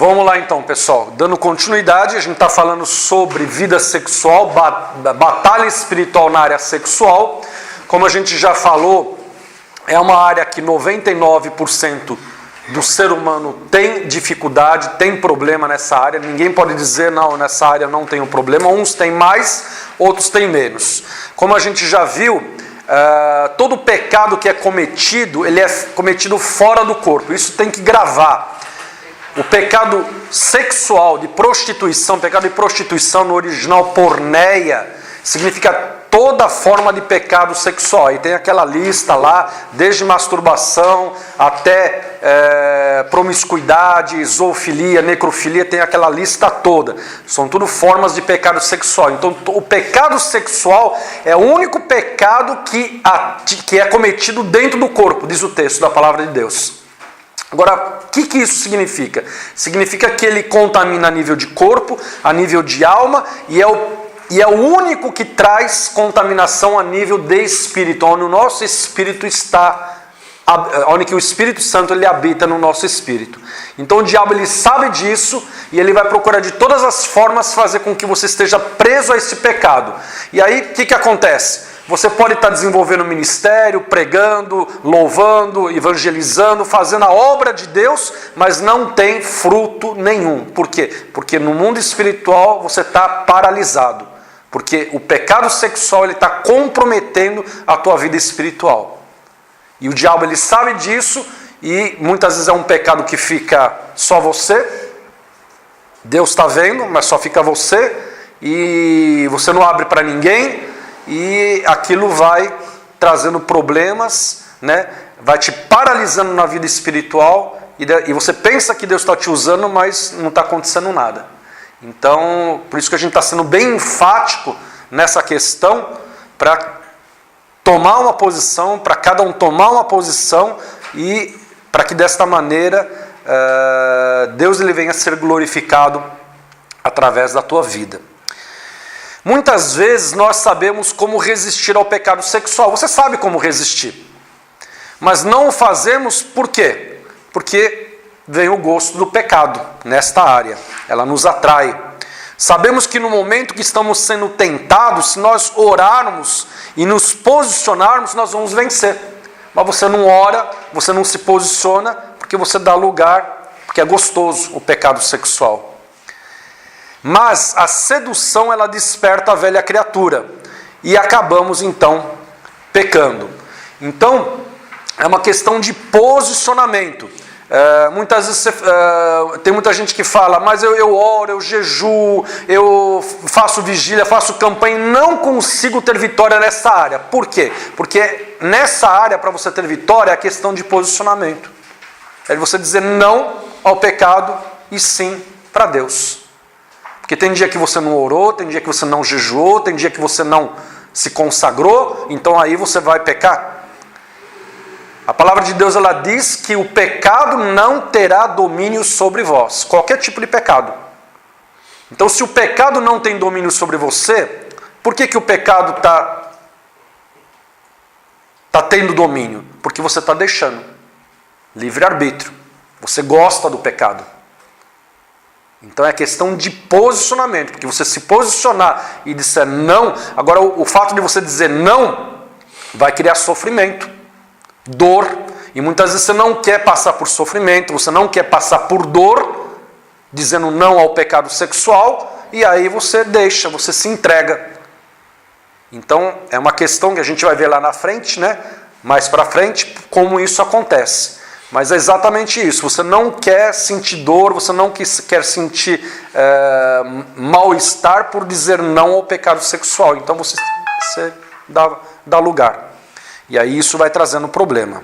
Vamos lá então, pessoal. Dando continuidade, a gente está falando sobre vida sexual, batalha espiritual na área sexual. Como a gente já falou, é uma área que 99% do ser humano tem dificuldade, tem problema nessa área. Ninguém pode dizer, não, nessa área não tem um problema. Uns têm mais, outros têm menos. Como a gente já viu, todo pecado que é cometido, ele é cometido fora do corpo. Isso tem que gravar. O pecado sexual de prostituição, pecado de prostituição no original porneia, significa toda forma de pecado sexual. E tem aquela lista lá, desde masturbação até promiscuidade, zoofilia, necrofilia, tem aquela lista toda. São tudo formas de pecado sexual. Então o pecado sexual é o único pecado que é cometido dentro do corpo, diz o texto da palavra de Deus. Agora, o que isso significa? Significa que ele contamina a nível de corpo, a nível de alma, e é o único que traz contaminação a nível de espírito, onde o nosso espírito está, onde o Espírito Santo ele habita no nosso espírito. Então o diabo ele sabe disso e ele vai procurar de todas as formas fazer com que você esteja preso a esse pecado. E aí o que acontece? Você pode estar desenvolvendo ministério, pregando, louvando, evangelizando, fazendo a obra de Deus, mas não tem fruto nenhum. Por quê? Porque no mundo espiritual você está paralisado. Porque o pecado sexual ele está comprometendo a tua vida espiritual. E o diabo ele sabe disso e muitas vezes é um pecado que fica só você. Deus está vendo, mas só fica você. E você não abre para ninguém. E aquilo vai trazendo problemas, né? Vai te paralisando na vida espiritual e você pensa que Deus está te usando, mas não está acontecendo nada. Então, por isso que a gente está sendo bem enfático nessa questão, para tomar uma posição, para cada um tomar uma posição e para que desta maneira Deus ele venha a ser glorificado através da tua vida. Muitas vezes nós sabemos como resistir ao pecado sexual. Você sabe como resistir. Mas não o fazemos por quê? Porque vem o gosto do pecado nesta área. Ela nos atrai. Sabemos que no momento que estamos sendo tentados, se nós orarmos e nos posicionarmos, nós vamos vencer. Mas você não ora, você não se posiciona, porque você dá lugar, porque é gostoso o pecado sexual. Mas a sedução ela desperta a velha criatura e acabamos então pecando. Então é uma questão de posicionamento. Muitas vezes tem muita gente que fala, mas eu oro, eu jejuo, eu faço vigília, faço campanha e não consigo ter vitória nessa área. Por quê? Porque nessa área, para você ter vitória, é a questão de posicionamento. É você dizer não ao pecado e sim para Deus. Porque tem dia que você não orou, tem dia que você não jejuou, tem dia que você não se consagrou, então aí você vai pecar. A palavra de Deus ela diz que o pecado não terá domínio sobre vós, qualquer tipo de pecado. Então se o pecado não tem domínio sobre você, por que o pecado está tendo domínio? Porque você está deixando. Livre-arbítrio. Você gosta do pecado. Então é questão de posicionamento, porque você se posicionar e disser não, agora o fato de você dizer não vai criar sofrimento, dor, e muitas vezes você não quer passar por sofrimento, você não quer passar por dor, dizendo não ao pecado sexual, e aí você deixa, você se entrega. Então é uma questão que a gente vai ver lá na frente, né? Mais para frente, como isso acontece. Mas é exatamente isso, você não quer sentir dor, você não quer sentir mal-estar por dizer não ao pecado sexual. Então você dá lugar. E aí isso vai trazendo problema.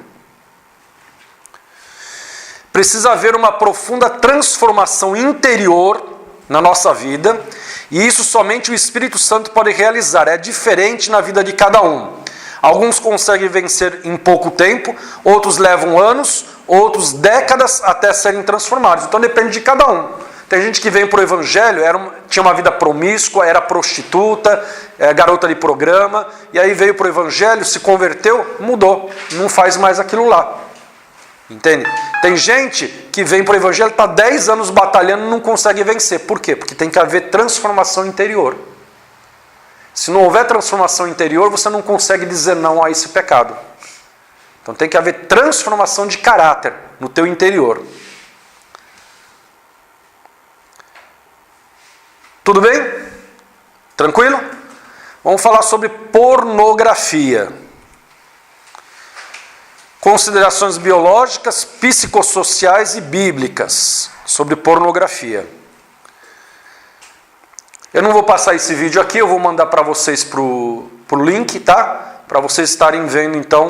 Precisa haver uma profunda transformação interior na nossa vida, e isso somente o Espírito Santo pode realizar. É diferente na vida de cada um. Alguns conseguem vencer em pouco tempo, outros levam anos, outros décadas até serem transformados. Então depende de cada um. Tem gente que vem para o Evangelho, tinha uma vida promíscua, era prostituta, garota de programa, e aí veio para o Evangelho, se converteu, mudou, não faz mais aquilo lá. Entende? Tem gente que vem para o evangelho, está 10 anos batalhando e não consegue vencer. Por quê? Porque tem que haver transformação interior. Se não houver transformação interior, você não consegue dizer não a esse pecado. Então tem que haver transformação de caráter no teu interior. Tudo bem? Tranquilo? Vamos falar sobre pornografia. Considerações biológicas, psicossociais e bíblicas sobre pornografia. Eu não vou passar esse vídeo aqui, eu vou mandar para vocês pro link, tá? Para vocês estarem vendo então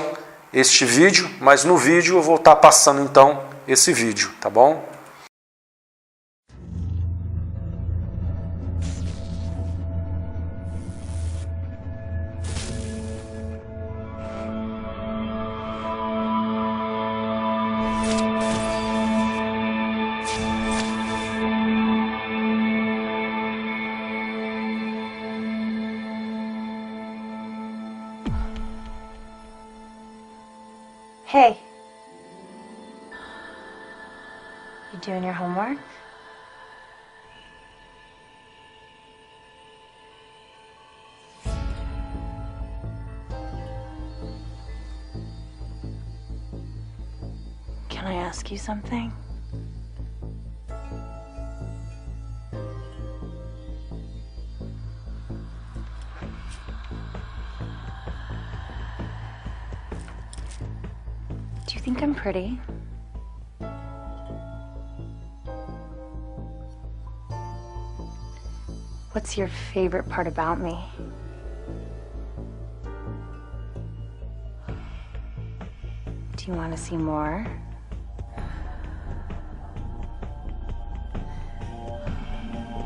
este vídeo, mas no vídeo eu vou estar passando então esse vídeo, tá bom? Hey. You doing your homework? Can I ask you something? Do you think I'm pretty? What's your favorite part about me? Do you want to see more?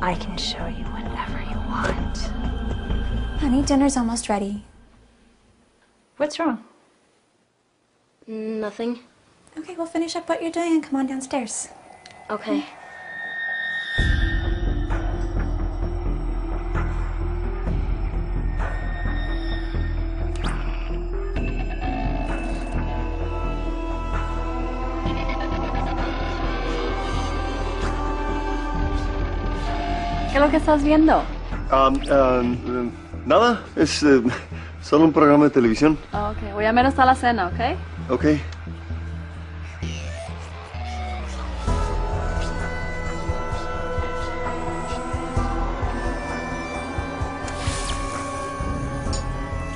I can show you whatever you want. Honey, dinner's almost ready. What's wrong? Nothing. Okay, we'll finish up what you're doing and come on downstairs. Okay. ¿Qué es lo que estás viendo? Nada, es solo un programa de televisión. Oh, ok, voy a menos a la cena, ¿ok? Ok.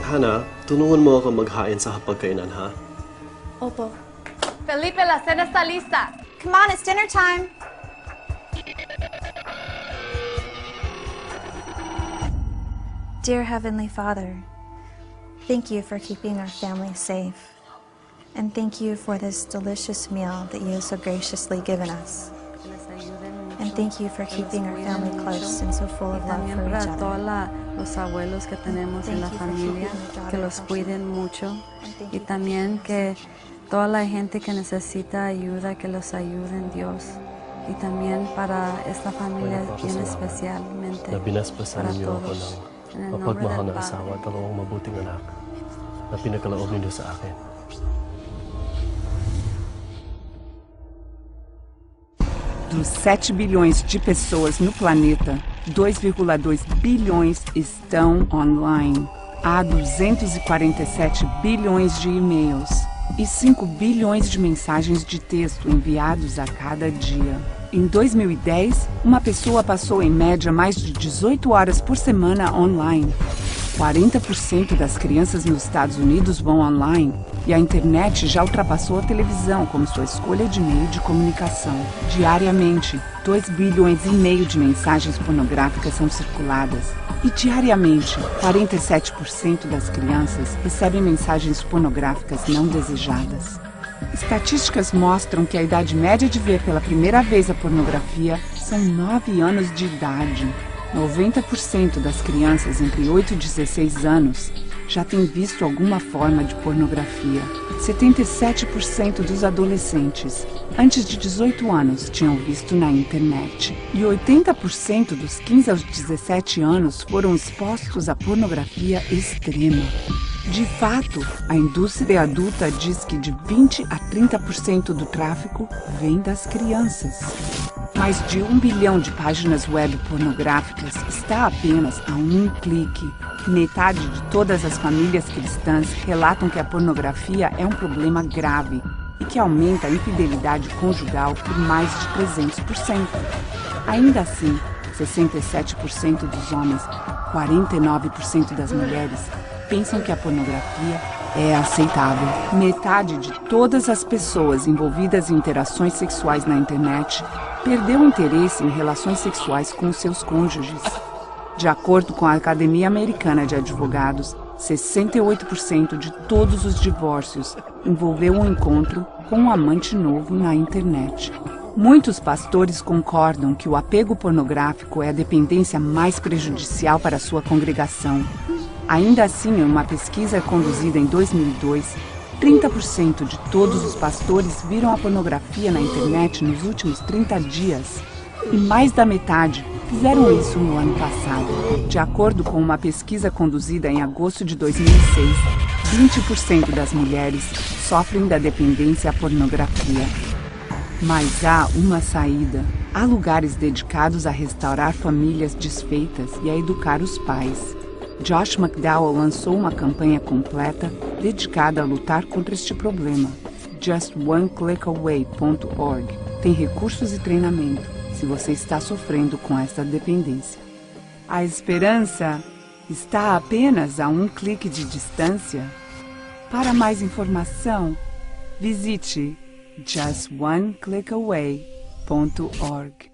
Hana, tulungan mo ako maghain sa hapagkainan, ha? Opo. Felipe, la cena está lista. Come on, it's dinner time. Dear Heavenly Father, thank you for keeping our family safe. And thank you for this delicious meal that you have so graciously given us. And thank you for keeping our family close and so full of love También for each para todos other. los abuelos que tenemos en la familia, que los cuiden mucho. Y también que toda la gente que necesita ayuda, que los ayuden Dios. Y también para esta familia bien especialmente, Nabinaspasan para niyo ako todos. ng En el nombre mapagmahal del na asawa at dalawang mabuting anak na pinagkaloob ninyo sa akin. Dos 7 bilhões de pessoas no planeta, 2,2 bilhões estão online. Há 247 bilhões de e-mails e 5 bilhões de mensagens de texto enviados a cada dia. Em 2010, uma pessoa passou em média mais de 18 horas por semana online. 40% das crianças nos Estados Unidos vão online e a internet já ultrapassou a televisão como sua escolha de meio de comunicação. Diariamente, 2,5 bilhões de mensagens pornográficas são circuladas. E diariamente, 47% das crianças recebem mensagens pornográficas não desejadas. Estatísticas mostram que a idade média de ver pela primeira vez a pornografia são 9 anos de idade. 90% das crianças entre 8 e 16 anos já têm visto alguma forma de pornografia. 77% dos adolescentes antes de 18 anos tinham visto na internet. E 80% dos 15 aos 17 anos foram expostos à pornografia extrema. De fato, a indústria adulta diz que de 20 a 30% do tráfico vem das crianças. Mais de 1 bilhão de páginas web pornográficas está apenas a um clique. Metade de todas as famílias cristãs relatam que a pornografia é um problema grave e que aumenta a infidelidade conjugal por mais de 300%. Ainda assim, 67% dos homens, 49% das mulheres pensam que a pornografia é aceitável. Metade de todas as pessoas envolvidas em interações sexuais na internet perdeu interesse em relações sexuais com seus cônjuges. De acordo com a Academia Americana de Advogados, 68% de todos os divórcios envolveu um encontro com um amante novo na internet. Muitos pastores concordam que o apego pornográfico é a dependência mais prejudicial para a sua congregação. Ainda assim, em uma pesquisa conduzida em 2002, 30% de todos os pastores viram a pornografia na internet nos últimos 30 dias. E mais da metade fizeram isso no ano passado. De acordo com uma pesquisa conduzida em agosto de 2006, 20% das mulheres sofrem da dependência à pornografia. Mas há uma saída. Há lugares dedicados a restaurar famílias desfeitas e a educar os pais. Josh McDowell lançou uma campanha completa dedicada a lutar contra este problema. JustOneClickAway.org tem recursos e treinamento se você está sofrendo com esta dependência. A esperança está apenas a um clique de distância. Para mais informação, visite JustOneClickAway.org.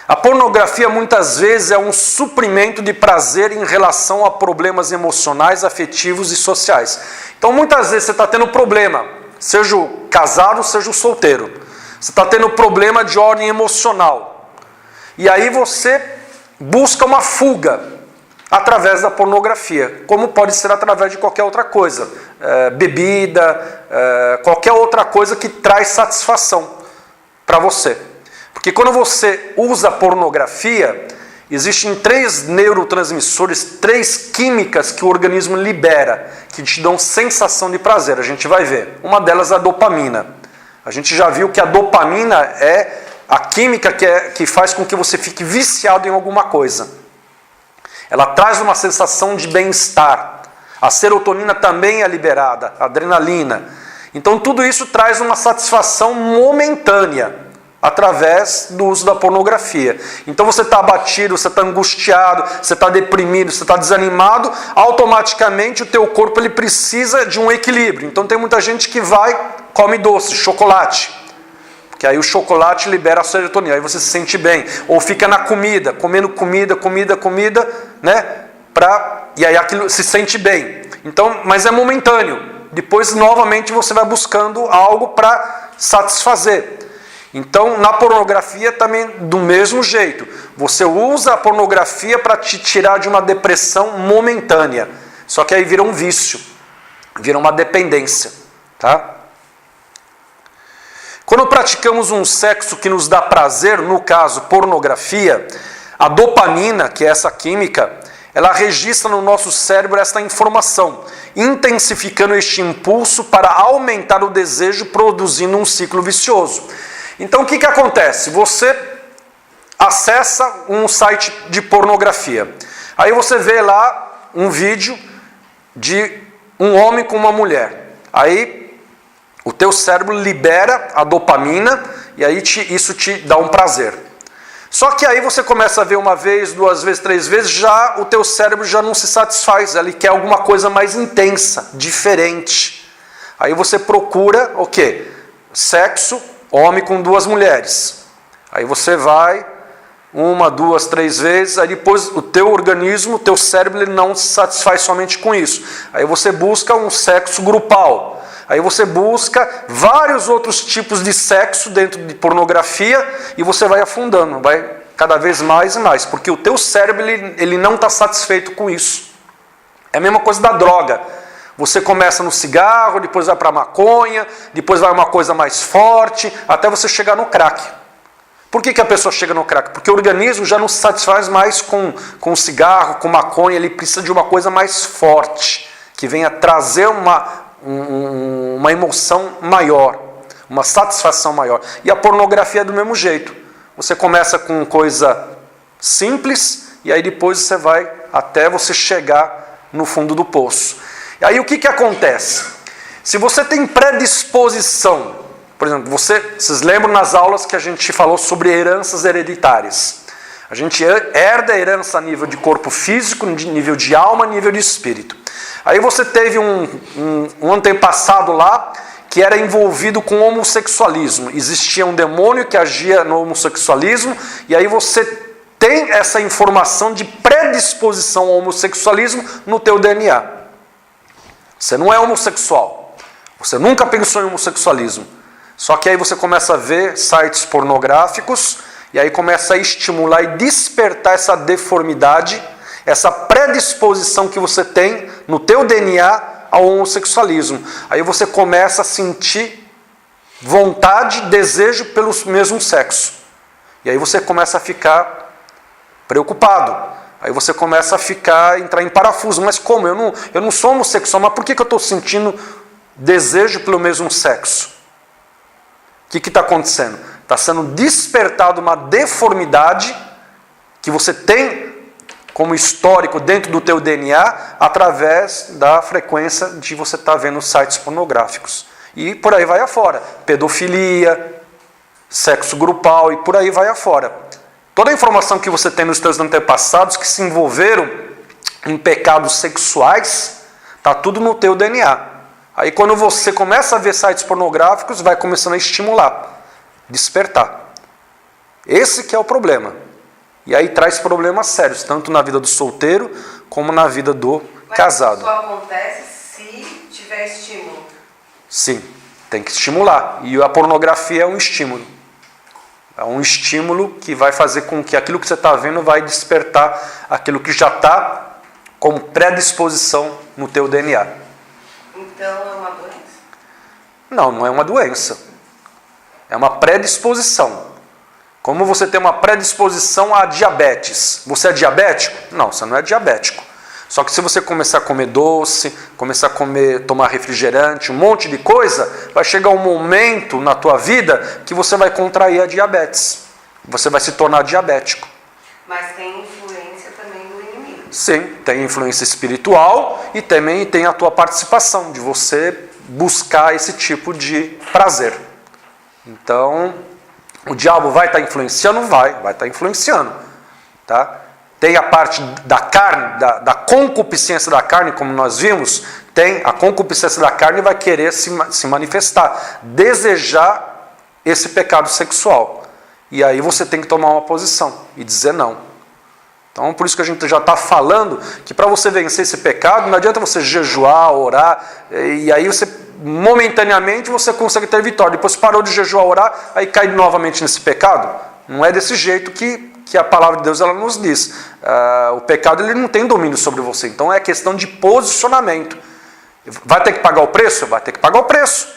A pornografia muitas vezes é um suprimento de prazer em relação a problemas emocionais, afetivos e sociais. Então muitas vezes você está tendo problema, seja o casado, seja o solteiro. Você está tendo problema de ordem emocional. E aí você busca uma fuga através da pornografia, como pode ser através de qualquer outra coisa. Bebida, qualquer outra coisa que traz satisfação para você. Porque quando você usa pornografia, existem 3 neurotransmissores, 3 químicas que o organismo libera, que te dão sensação de prazer. A gente vai ver. Uma delas é a dopamina. A gente já viu que a dopamina é a química que faz com que você fique viciado em alguma coisa. Ela traz uma sensação de bem-estar. A serotonina também é liberada, a adrenalina. Então tudo isso traz uma satisfação momentânea através do uso da pornografia. Então você está abatido, você está angustiado, você está deprimido, você está desanimado, automaticamente o teu corpo ele precisa de um equilíbrio. Então tem muita gente que come doce, chocolate, porque aí o chocolate libera a serotonina, aí você se sente bem. Ou fica na comida, comendo comida, né? E aí aquilo se sente bem. Então, mas é momentâneo. Depois novamente você vai buscando algo para satisfazer. Então, na pornografia também do mesmo jeito. Você usa a pornografia para te tirar de uma depressão momentânea. Só que aí vira um vício, vira uma dependência, tá? Quando praticamos um sexo que nos dá prazer, no caso pornografia, a dopamina, que é essa química, ela registra no nosso cérebro esta informação, intensificando este impulso para aumentar o desejo, produzindo um ciclo vicioso. Então o que acontece? Você acessa um site de pornografia. Aí você vê lá um vídeo de um homem com uma mulher. Aí o teu cérebro libera a dopamina e aí isso te dá um prazer. Só que aí você começa a ver uma vez, 2 vezes, 3 vezes, já o teu cérebro já não se satisfaz. Ele quer alguma coisa mais intensa, diferente. Aí você procura o quê? Sexo. Homem com 2 mulheres. Aí você vai 1, 2, 3 vezes, aí depois o teu organismo, o teu cérebro ele não se satisfaz somente com isso. Aí você busca um sexo grupal. Aí você busca vários outros tipos de sexo dentro de pornografia e você vai afundando, vai cada vez mais e mais, porque o teu cérebro ele não está satisfeito com isso. É a mesma coisa da droga. Você começa no cigarro, depois vai para a maconha, depois vai uma coisa mais forte, até você chegar no crack. Por que a pessoa chega no crack? Porque o organismo já não se satisfaz mais com cigarro, com maconha, ele precisa de uma coisa mais forte. que venha trazer uma emoção maior, uma satisfação maior. E a pornografia é do mesmo jeito. Você começa com coisa simples e aí depois você vai até você chegar no fundo do poço. E aí o que acontece? Se você tem predisposição, por exemplo, vocês lembram nas aulas que a gente falou sobre heranças hereditárias? A gente herda a herança a nível de corpo físico, nível de alma, nível de espírito. Aí você teve um antepassado lá que era envolvido com homossexualismo. Existia um demônio que agia no homossexualismo, e aí você tem essa informação de predisposição ao homossexualismo no teu DNA. Você não é homossexual. Você nunca pensou em homossexualismo. Só que aí você começa a ver sites pornográficos, e aí começa a estimular e despertar essa deformidade, essa predisposição que você tem no teu DNA ao homossexualismo. Aí você começa a sentir vontade, desejo pelo mesmo sexo. E aí você começa a ficar preocupado. Aí você começa a entrar em parafuso. Mas como? Eu não sou homossexual, mas por que eu estou sentindo desejo pelo mesmo sexo? O que está acontecendo? Está sendo despertada uma deformidade que você tem como histórico dentro do teu DNA através da frequência de você estar vendo sites pornográficos. E por aí vai afora. Pedofilia, sexo grupal e por aí vai afora. Toda a informação que você tem nos teus antepassados que se envolveram em pecados sexuais, está tudo no teu DNA. Aí quando você começa a ver sites pornográficos, vai começando a estimular, despertar. Esse que é o problema. E aí traz problemas sérios, tanto na vida do solteiro, como na vida do casado. Mas isso só acontece se tiver estímulo. Sim, tem que estimular. E a pornografia é um estímulo. É um estímulo que vai fazer com que aquilo que você está vendo vai despertar aquilo que já está como predisposição no teu DNA. Então é uma doença? Não, não é uma doença. É uma predisposição. Como você tem uma predisposição a diabetes. Você é diabético? Não, você não é diabético. Só que se você começar a comer doce, começar a tomar refrigerante, um monte de coisa, vai chegar um momento na tua vida que você vai contrair a diabetes. Você vai se tornar diabético. Mas tem influência também do inimigo. Sim, tem influência espiritual e também tem a tua participação, de você buscar esse tipo de prazer. Então, o diabo vai estar influenciando? Vai estar influenciando. Tá? Tem a parte da carne, da concupiscência da carne, como nós vimos, tem a concupiscência da carne vai querer se manifestar, desejar esse pecado sexual. E aí você tem que tomar uma posição e dizer não. Então, por isso que a gente já está falando que para você vencer esse pecado, não adianta você jejuar, orar, e aí você, momentaneamente, você consegue ter vitória. Depois parou de jejuar, orar, aí cai novamente nesse pecado. Não é desse jeito que a palavra de Deus ela nos diz. O pecado ele não tem domínio sobre você. Então é questão de posicionamento. Vai ter que pagar o preço? Vai ter que pagar o preço.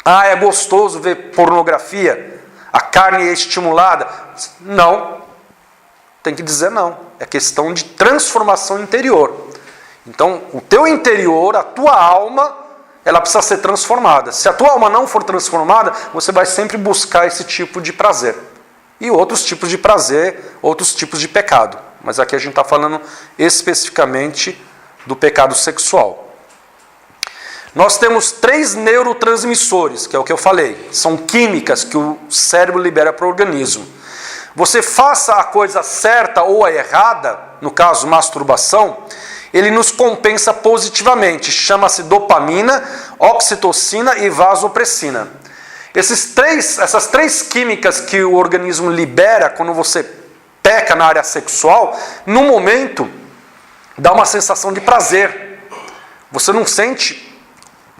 Ah, é gostoso ver pornografia? A carne é estimulada? Não. Tem que dizer não. É questão de transformação interior. Então o teu interior, a tua alma, ela precisa ser transformada. Se a tua alma não for transformada, você vai sempre buscar esse tipo de prazer. E outros tipos de prazer, outros tipos de pecado. Mas aqui a gente está falando especificamente do pecado sexual. Nós temos 3 neurotransmissores, que é o que eu falei. São químicas que o cérebro libera para o organismo. Você faça a coisa certa ou a errada, no caso masturbação, ele nos compensa positivamente. Chama-se dopamina, oxitocina e vasopressina. Essas três químicas que o organismo libera quando você peca na área sexual, no momento, dá uma sensação de prazer. Você não sente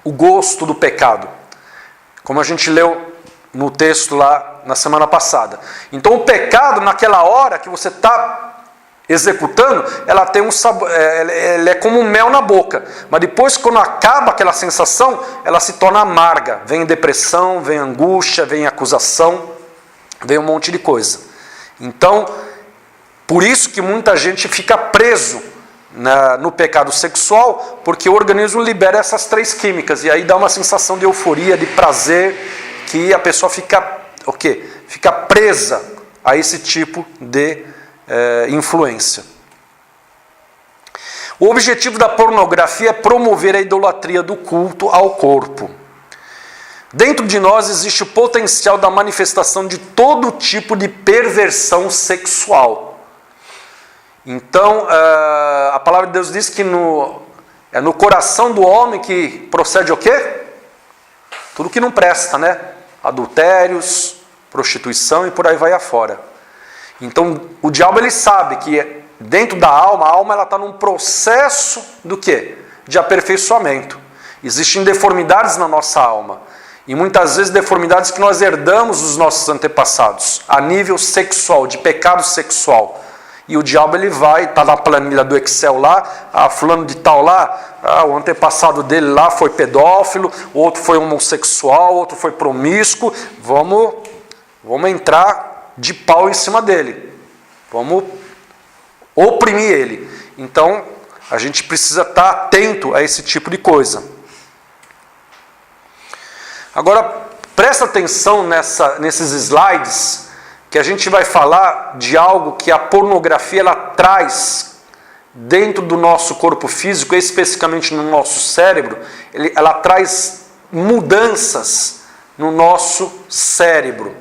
o gosto do pecado, como a gente leu no texto lá na semana passada. Então o pecado, naquela hora que você está executando, ela tem um sabor, ela é como um mel na boca, mas depois quando acaba aquela sensação, ela se torna amarga, vem depressão, vem angústia, vem acusação, vem um monte de coisa. Então, por isso que muita gente fica preso no pecado sexual, porque o organismo libera essas 3 químicas, e aí dá uma sensação de euforia, de prazer, que a pessoa fica, o quê? Fica presa a esse tipo de influência. O objetivo da pornografia é promover a idolatria do culto ao corpo. Dentro de nós existe o potencial da manifestação de todo tipo de perversão sexual. Então, a palavra de Deus diz que é no coração do homem que procede o quê? Tudo que não presta, né? Adultérios, prostituição e por aí vai afora. Então, o diabo ele sabe que dentro da alma, a alma ela está num processo do quê? De aperfeiçoamento. Existem deformidades na nossa alma. E muitas vezes deformidades que nós herdamos dos nossos antepassados, a nível sexual, de pecado sexual. E o diabo ele vai, está na planilha do Excel lá, fulano de tal lá, o antepassado dele lá foi pedófilo, o outro foi homossexual, o outro foi promíscuo, vamos entrar de pau em cima dele, vamos oprimir ele. Então, a gente precisa estar atento a esse tipo de coisa. Agora, presta atenção nesses slides, que a gente vai falar de algo que a pornografia ela traz dentro do nosso corpo físico, especificamente no nosso cérebro, ela traz mudanças no nosso cérebro.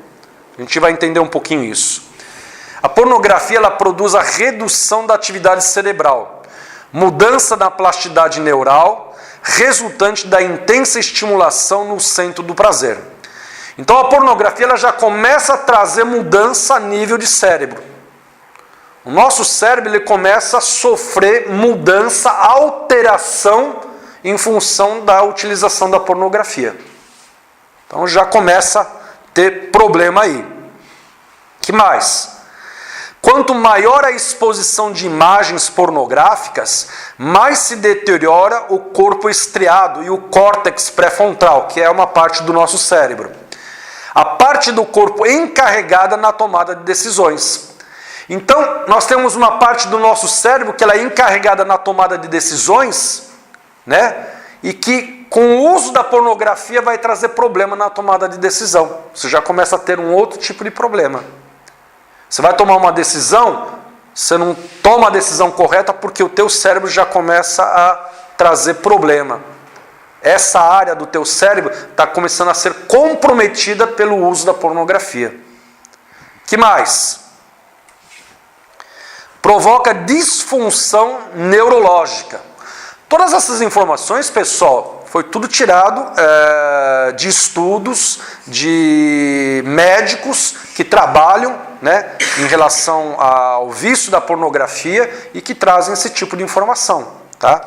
A gente vai entender um pouquinho isso. A pornografia ela produz a redução da atividade cerebral, mudança na plasticidade neural, resultante da intensa estimulação no centro do prazer. Então a pornografia ela já começa a trazer mudança a nível de cérebro. O nosso cérebro ele começa a sofrer mudança, alteração em função da utilização da pornografia. Então já começa a ter problema aí. Que mais? Quanto maior a exposição de imagens pornográficas, mais se deteriora o corpo estriado e o córtex pré-frontal, que é uma parte do nosso cérebro. A parte do corpo encarregada na tomada de decisões. Então, nós temos uma parte do nosso cérebro que ela é encarregada na tomada de decisões, né? E que com o uso da pornografia vai trazer problema na tomada de decisão. Você já começa a ter um outro tipo de problema. Você vai tomar uma decisão, você não toma a decisão correta porque o teu cérebro já começa a trazer problema. Essa área do teu cérebro está começando a ser comprometida pelo uso da pornografia. Que mais? Provoca disfunção neurológica. Todas essas informações, pessoal, foi tudo tirado de estudos de médicos que trabalham, né, em relação ao vício da pornografia e que trazem esse tipo de informação, tá?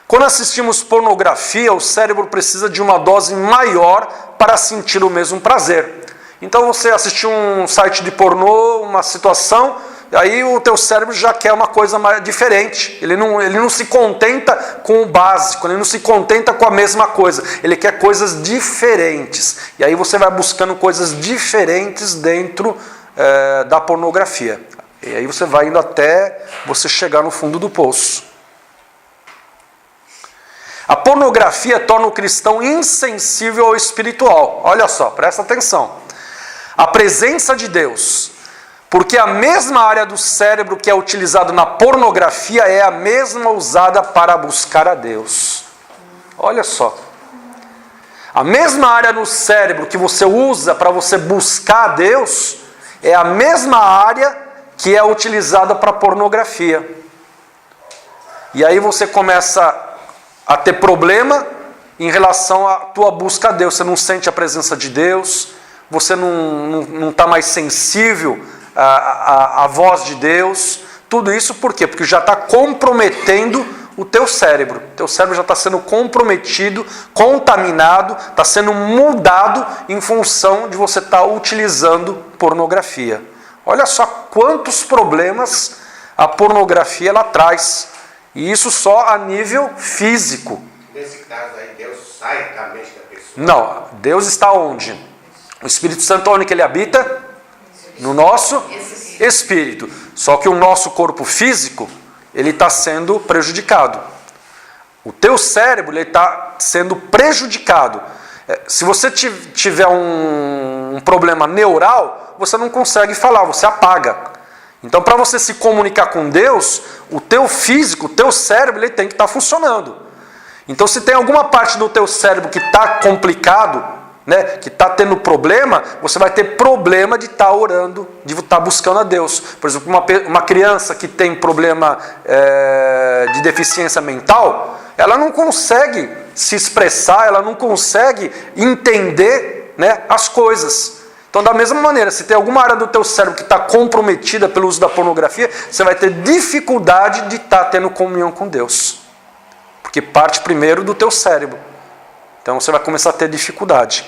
Quando assistimos pornografia, o cérebro precisa de uma dose maior para sentir o mesmo prazer. Então você assistiu um site de pornô, uma situação, aí o teu cérebro já quer uma coisa mais diferente. Ele não se contenta com o básico, ele não se contenta com a mesma coisa. Ele quer coisas diferentes. E aí você vai buscando coisas diferentes dentro da pornografia. E aí você vai indo até você chegar no fundo do poço. A pornografia torna o cristão insensível ao espiritual. Olha só, presta atenção. A presença de Deus. Porque a mesma área do cérebro que é utilizada na pornografia é a mesma usada para buscar a Deus. Olha só. A mesma área no cérebro que você usa para você buscar a Deus é a mesma área que é utilizada para pornografia. E aí você começa a ter problema em relação à tua busca a Deus. Você não sente a presença de Deus, você não está mais sensível à voz de Deus. Tudo isso por quê? Porque já está comprometendo o teu cérebro. O teu cérebro já está sendo comprometido, contaminado, está sendo mudado em função de você estar utilizando pornografia. Olha só quantos problemas a pornografia ela traz. E isso só a nível físico. Nesse caso aí, Deus sai da mente da pessoa. Não, Deus está onde? O Espírito Santo onde que ele habita? No nosso espírito. Só que o nosso corpo físico, ele está sendo prejudicado. O teu cérebro, ele está sendo prejudicado. Se você tiver um problema neural, você não consegue falar, você apaga. Então, para você se comunicar com Deus, o teu físico, o teu cérebro, ele tem que estar funcionando. Então, se tem alguma parte do teu cérebro que está complicado, né, que está tendo problema, você vai ter problema de estar orando, de estar buscando a Deus. Por exemplo, uma criança que tem problema de deficiência mental, ela não consegue se expressar, ela não consegue entender, né, as coisas. Então, da mesma maneira, se tem alguma área do teu cérebro que está comprometida pelo uso da pornografia, você vai ter dificuldade de estar tendo comunhão com Deus. Porque parte primeiro do teu cérebro. Então, você vai começar a ter dificuldade.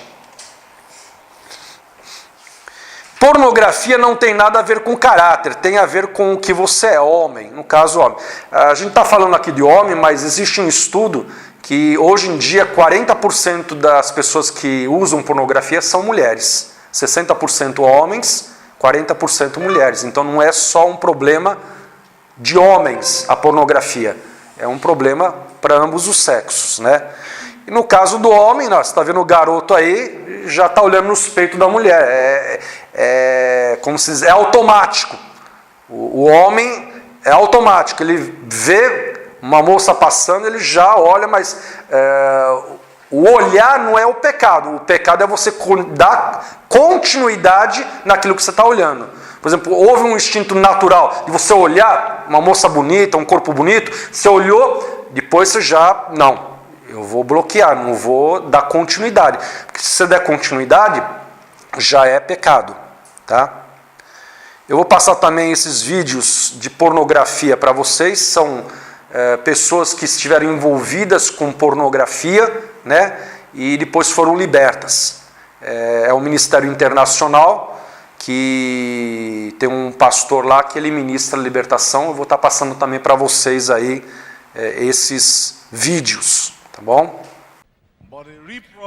Pornografia não tem nada a ver com caráter, tem a ver com o que você é, homem, no caso homem. A gente está falando aqui de homem, mas existe um estudo que hoje em dia 40% das pessoas que usam pornografia são mulheres. 60% homens, 40% mulheres. Então não é só um problema de homens a pornografia, é um problema para ambos os sexos, né? E no caso do homem, você está vendo o garoto aí, já está olhando nos peitos da mulher. Como se diz, é automático. O homem é automático. Ele vê uma moça passando, ele já olha, mas o olhar não é o pecado. O pecado é você dar continuidade naquilo que você está olhando. Por exemplo, houve um instinto natural de você olhar uma moça bonita, um corpo bonito, você olhou, depois você já... Não. Eu vou bloquear, não vou dar continuidade. Porque se você der continuidade, já é pecado. Tá? Eu vou passar também esses vídeos de pornografia para vocês. São pessoas que estiveram envolvidas com pornografia, né? E depois foram libertas. É um ministério internacional que tem um pastor lá que ele ministra a libertação. Eu vou estar passando também para vocês aí esses vídeos. Tá bom?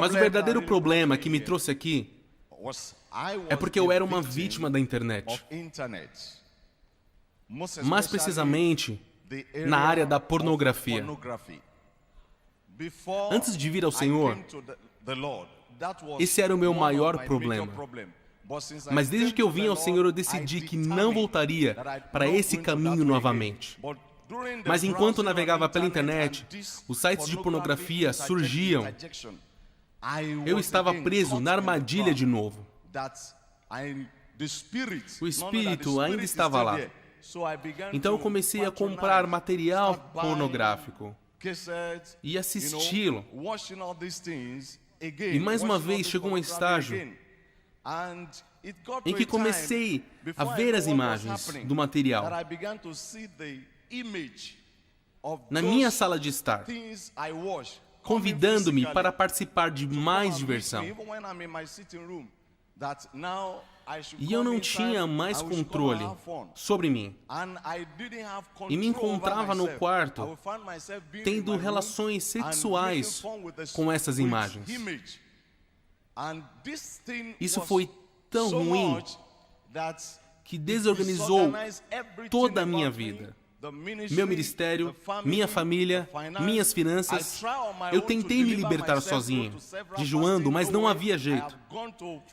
Mas o verdadeiro problema que me trouxe aqui é porque eu era uma vítima da internet. Mais precisamente, na área da pornografia. Antes de vir ao Senhor, esse era o meu maior problema. Mas desde que eu vim ao Senhor, eu decidi que não voltaria para esse caminho novamente. Mas enquanto navegava pela internet, os sites de pornografia surgiam. Eu estava preso na armadilha de novo. O espírito ainda estava lá. Então eu comecei a comprar material pornográfico e assisti-lo. E mais uma vez chegou um estágio em que comecei a ver as imagens do material na minha sala de estar, convidando-me para participar de mais diversão. E eu não tinha mais controle sobre mim. E me encontrava no quarto tendo relações sexuais com essas imagens. Isso foi tão ruim que desorganizou toda a minha vida. Meu ministério, minha família, minhas finanças. Eu tentei me libertar sozinho, jejuando, mas não havia jeito.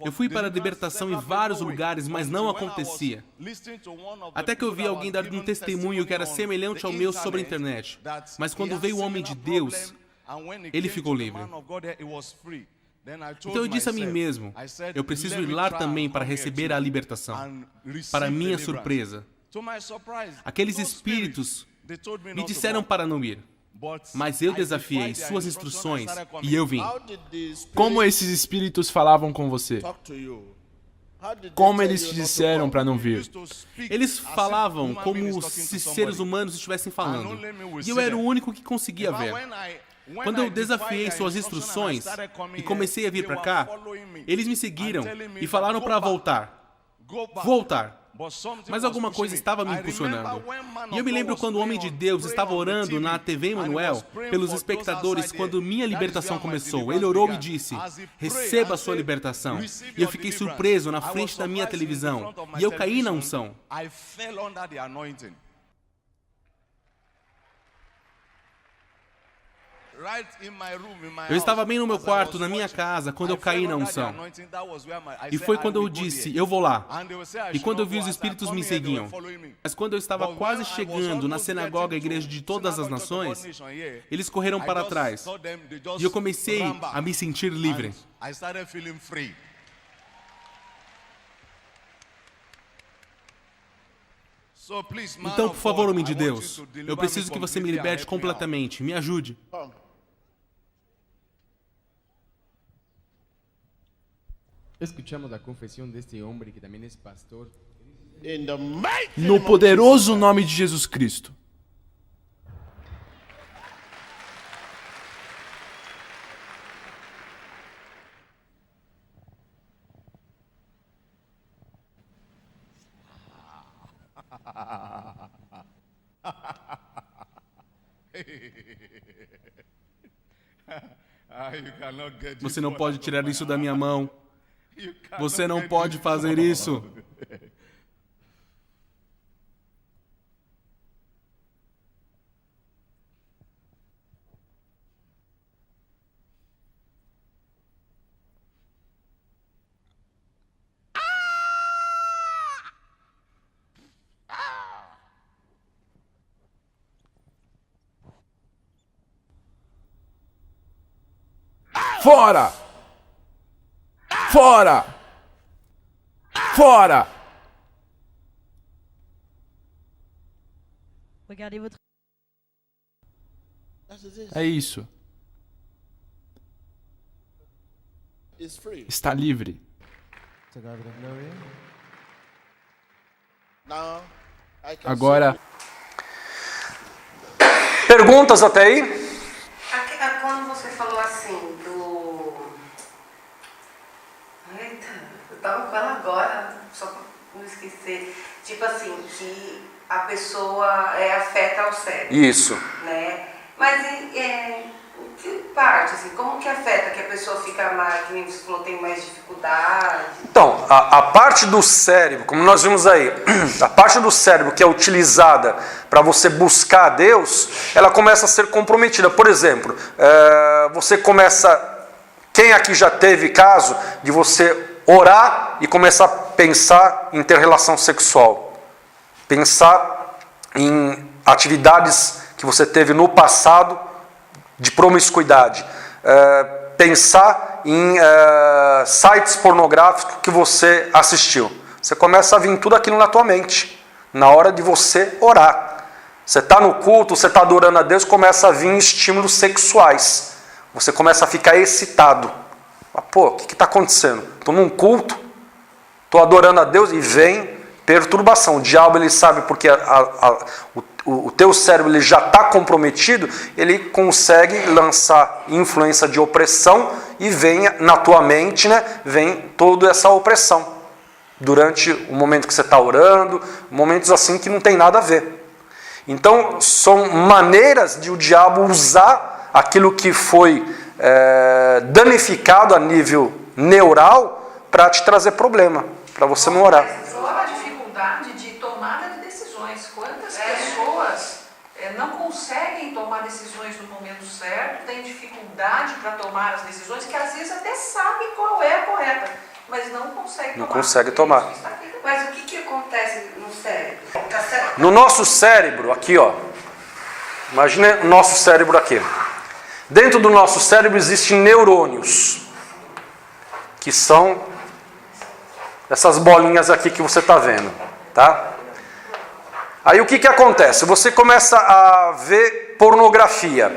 Eu fui para a libertação em vários lugares, mas não acontecia. Até que eu vi alguém dar um testemunho que era semelhante ao meu sobre a internet. Mas quando veio o homem de Deus, ele ficou livre. Então eu disse a mim mesmo, eu preciso ir lá também para receber a libertação. Para minha surpresa, aqueles espíritos me disseram para não ir, mas eu desafiei suas instruções e eu vim. Como esses espíritos falavam com você? Como eles te disseram para não vir? Eles falavam como se seres humanos estivessem falando, e eu era o único que conseguia ver. Quando eu desafiei suas instruções e comecei a vir para cá, eles me seguiram e falaram para voltar. Voltar. Mas alguma coisa estava me impulsionando. E eu me lembro quando o homem de Deus estava orando na TV Emmanuel pelos espectadores quando minha libertação começou. Ele orou e disse, receba a sua libertação. E eu fiquei surpreso na frente da minha televisão. E eu caí na unção. Eu estava bem no meu quarto, na minha casa, quando eu caí na unção. E foi quando eu disse, eu vou lá. E quando eu vi os espíritos me seguiam. Mas quando eu estava quase chegando na sinagoga, a igreja de todas as nações, eles correram para trás. E eu comecei a me sentir livre. Então, por favor, homem de Deus, eu preciso que você me liberte completamente. Me ajude. Escuchamos a confesión de este hombre que también es pastor. No poderoso nome de Jesus Cristo. Você não pode tirar isso da minha mão. Você não pode fazer isso. Fora! Fora! Fora! É isso. Está livre. Agora. Perguntas até aí? Quando você falou assim do... Eita, eu tava com ela agora, só pra não esquecer. Tipo assim, que a pessoa afeta o cérebro. Isso. Né? Mas que parte, assim, como que afeta que a pessoa fica mais, que nem você falou, tem mais dificuldade? Então, a parte do cérebro, como nós vimos aí, a parte do cérebro que é utilizada para você buscar a Deus, ela começa a ser comprometida. Por exemplo, você começa... Quem aqui já teve caso de você orar e começar a pensar em ter relação sexual? Pensar em atividades que você teve no passado de promiscuidade. Pensar em sites pornográficos que você assistiu. Você começa a vir tudo aquilo na tua mente, na hora de você orar. Você está no culto, você está adorando a Deus, começa a vir estímulos sexuais. Você começa a ficar excitado. Pô, o que está acontecendo? Estou num culto, estou adorando a Deus e vem perturbação. O diabo, ele sabe porque o teu cérebro ele já está comprometido, ele consegue lançar influência de opressão e vem na tua mente, né, vem toda essa opressão. Durante o momento que você está orando, momentos assim que não tem nada a ver. Então, são maneiras de o diabo usar aquilo que foi danificado a nível neural para te trazer problema, para você não orar. Fora a dificuldade de tomada de decisões. Quantas pessoas não conseguem tomar decisões no momento certo, têm dificuldade para tomar as decisões, que às vezes até sabem qual é a correta, mas não conseguem tomar. Não consegue tomar. Mas o que acontece no cérebro? No nosso cérebro, aqui ó, imagina o nosso cérebro aqui. Dentro do nosso cérebro existem neurônios, que são essas bolinhas aqui que você está vendo, tá? Aí o que acontece? Você começa a ver pornografia.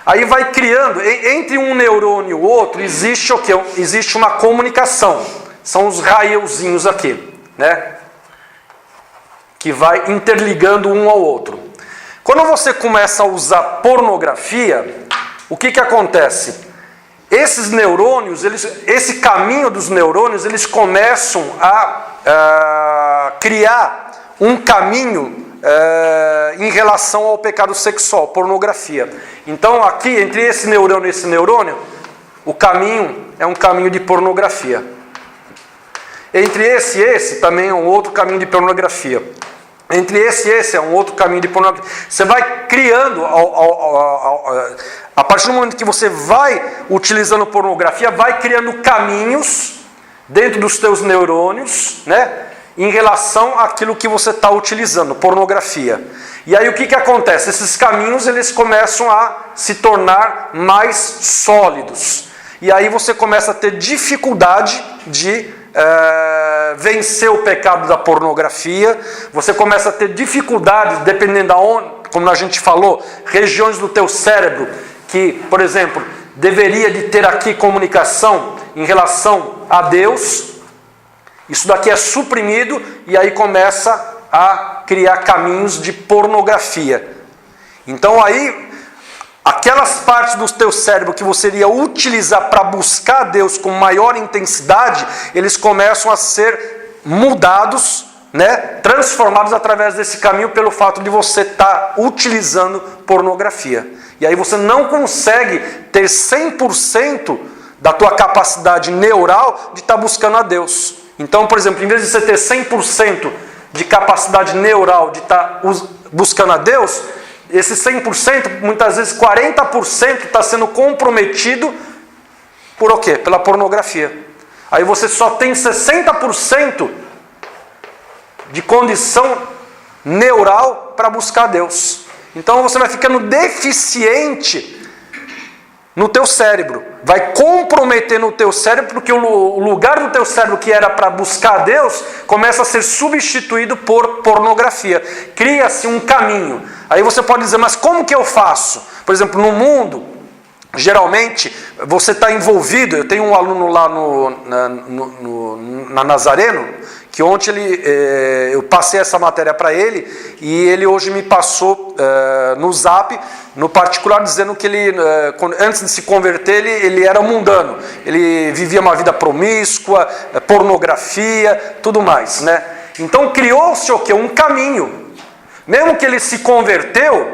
Aí vai criando, entre um neurônio e o outro, existe o quê? Existe uma comunicação. São os raiozinhos aqui, né? Que vai interligando um ao outro. Quando você começa a usar pornografia, o que acontece? Esses neurônios, esse caminho dos neurônios, eles começam a criar um caminho em relação ao pecado sexual, pornografia. Então aqui, entre esse neurônio e esse neurônio, o caminho é um caminho de pornografia. Entre esse e esse também é um outro caminho de pornografia. Entre esse e esse é um outro caminho de pornografia. Você vai criando, a partir do momento que você vai utilizando pornografia, vai criando caminhos dentro dos teus neurônios, né? Em relação àquilo que você está utilizando, pornografia. E aí o que acontece? Esses caminhos eles começam a se tornar mais sólidos. E aí você começa a ter dificuldade de vencer o pecado da pornografia. Você começa a ter dificuldades, dependendo da onde, como a gente falou, regiões do teu cérebro que, por exemplo, deveria de ter aqui comunicação em relação a Deus. Isso daqui é suprimido e aí começa a criar caminhos de pornografia. Então aí, aquelas partes do teu cérebro que você iria utilizar para buscar Deus com maior intensidade, eles começam a ser mudados, né, transformados através desse caminho pelo fato de você estar utilizando pornografia. E aí você não consegue ter 100% da tua capacidade neural de estar buscando a Deus. Então, por exemplo, em vez de você ter 100% de capacidade neural de estar buscando a Deus, esse 100%, muitas vezes 40% está sendo comprometido por o quê? Pela pornografia. Aí você só tem 60% de condição neural para buscar a Deus. Então você vai ficando deficiente no teu cérebro, vai comprometer no teu cérebro, porque o lugar do teu cérebro que era para buscar a Deus, começa a ser substituído por pornografia. Cria-se um caminho. Aí você pode dizer, mas como que eu faço? Por exemplo, no mundo, geralmente, você está envolvido. Eu tenho um aluno lá na Nazareno, que ontem eu passei essa matéria para ele, e ele hoje me passou no Zap, no particular, dizendo que ele, antes de se converter, ele era mundano. Ele vivia uma vida promíscua, pornografia, tudo mais, né? Então criou-se o quê? Um caminho. Mesmo que ele se converteu,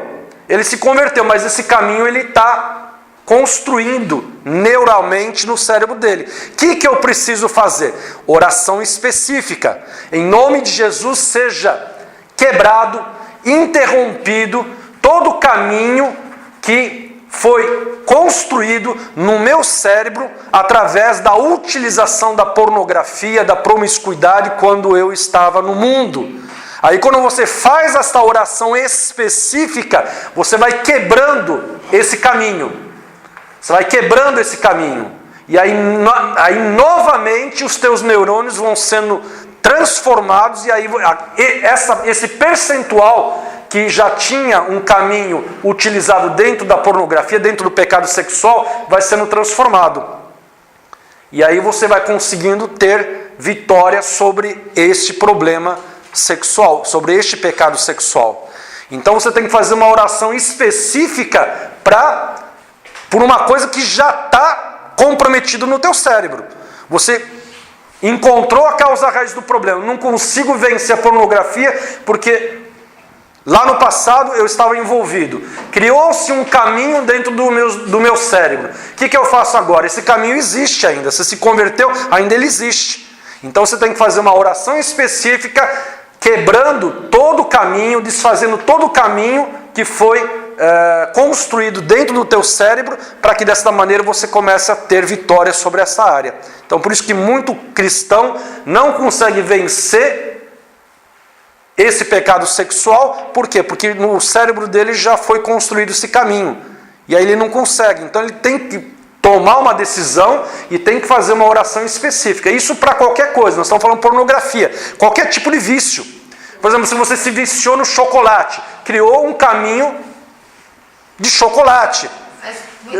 mas esse caminho ele está construindo neuralmente no cérebro dele. O que eu preciso fazer? Oração específica. Em nome de Jesus, seja quebrado, interrompido todo o caminho que foi construído no meu cérebro através da utilização da pornografia, da promiscuidade quando eu estava no mundo. Aí quando você faz esta oração específica, você vai quebrando esse caminho. Você vai quebrando esse caminho. E aí novamente os teus neurônios vão sendo transformados. E aí esse percentual que já tinha um caminho utilizado dentro da pornografia, dentro do pecado sexual, vai sendo transformado. E aí você vai conseguindo ter vitória sobre este problema sexual, sobre este pecado sexual. Então você tem que fazer uma oração específica por uma coisa que já está comprometido no teu cérebro. Você encontrou a causa raiz do problema. Não consigo vencer a pornografia porque lá no passado eu estava envolvido. Criou-se um caminho dentro do meu cérebro. O que eu faço agora? Esse caminho existe ainda. Você se converteu, ainda ele existe. Então você tem que fazer uma oração específica, quebrando todo o caminho, desfazendo todo o caminho que foi construído dentro do teu cérebro, para que dessa maneira você comece a ter vitória sobre essa área. Então por isso que muito cristão não consegue vencer esse pecado sexual. Por quê? Porque no cérebro dele já foi construído esse caminho, e aí ele não consegue. Então ele tem que tomar uma decisão e tem que fazer uma oração específica. Isso para qualquer coisa. Nós estamos falando de pornografia, qualquer tipo de vício. Por exemplo, se você se viciou no chocolate, criou um caminho de chocolate.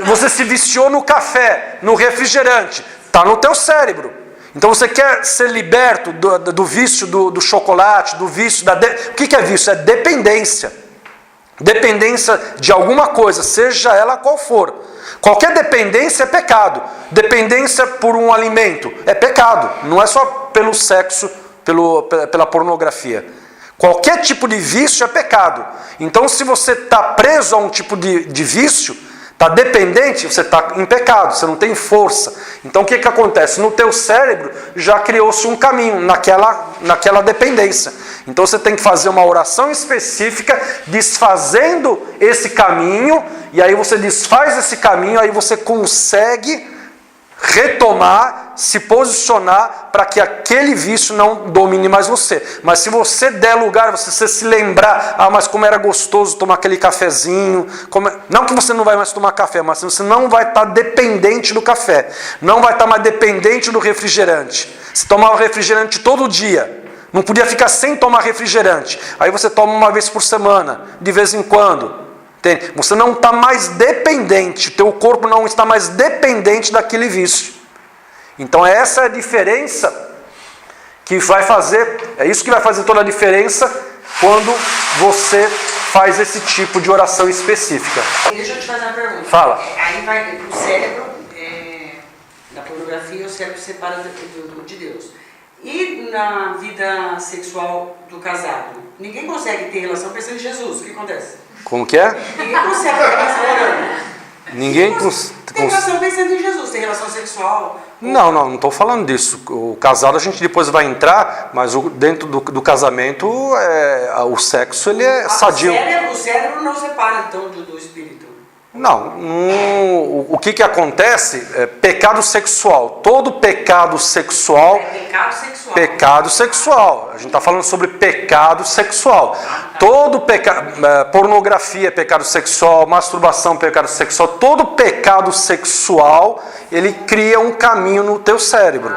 Você se viciou no café, no refrigerante, está no teu cérebro. Então você quer ser liberto do vício do chocolate, do vício o que é vício? É dependência. Dependência de alguma coisa, seja ela qual for. Qualquer dependência é pecado. Dependência por um alimento é pecado. Não é só pelo sexo pela pornografia. Qualquer tipo de vício é pecado. Então, se você está preso a um tipo de vício, está dependente, você está em pecado, você não tem força. Então, o que acontece? No teu cérebro já criou-se um caminho naquela dependência. Então, você tem que fazer uma oração específica, desfazendo esse caminho, e aí você desfaz esse caminho, aí você consegue retomar, se posicionar para que aquele vício não domine mais você. Mas se você der lugar, você se lembrar, mas como era gostoso tomar aquele cafezinho, não que você não vai mais tomar café, mas você não vai estar dependente do café, não vai estar mais dependente do refrigerante. Se tomar refrigerante todo dia, não podia ficar sem tomar refrigerante, aí você toma uma vez por semana, de vez em quando. Você não está mais dependente, teu corpo não está mais dependente daquele vício. Então essa é a diferença que vai fazer, é isso que vai fazer toda a diferença quando você faz esse tipo de oração específica. Deixa eu te fazer uma pergunta. Fala. Aí vai o cérebro, da pornografia, o cérebro separa de Deus. E na vida sexual do casado? Ninguém consegue ter relação pensando em Jesus. O que acontece? Como que é? Ninguém consegue ter relação orando. Ninguém tem relação pensando em Jesus, tem relação sexual. Não estou falando disso. O casado a gente depois vai entrar, mas dentro do casamento o sexo ele é sadio. O cérebro não separa então do espírito. Não, o que acontece é pecado sexual. Todo pecado sexual. Pecado sexual. Pecado sexual. A gente está falando sobre pecado sexual. Todo pecado, pornografia é pecado sexual, masturbação é pecado sexual. Todo pecado sexual, ele cria um caminho no teu cérebro.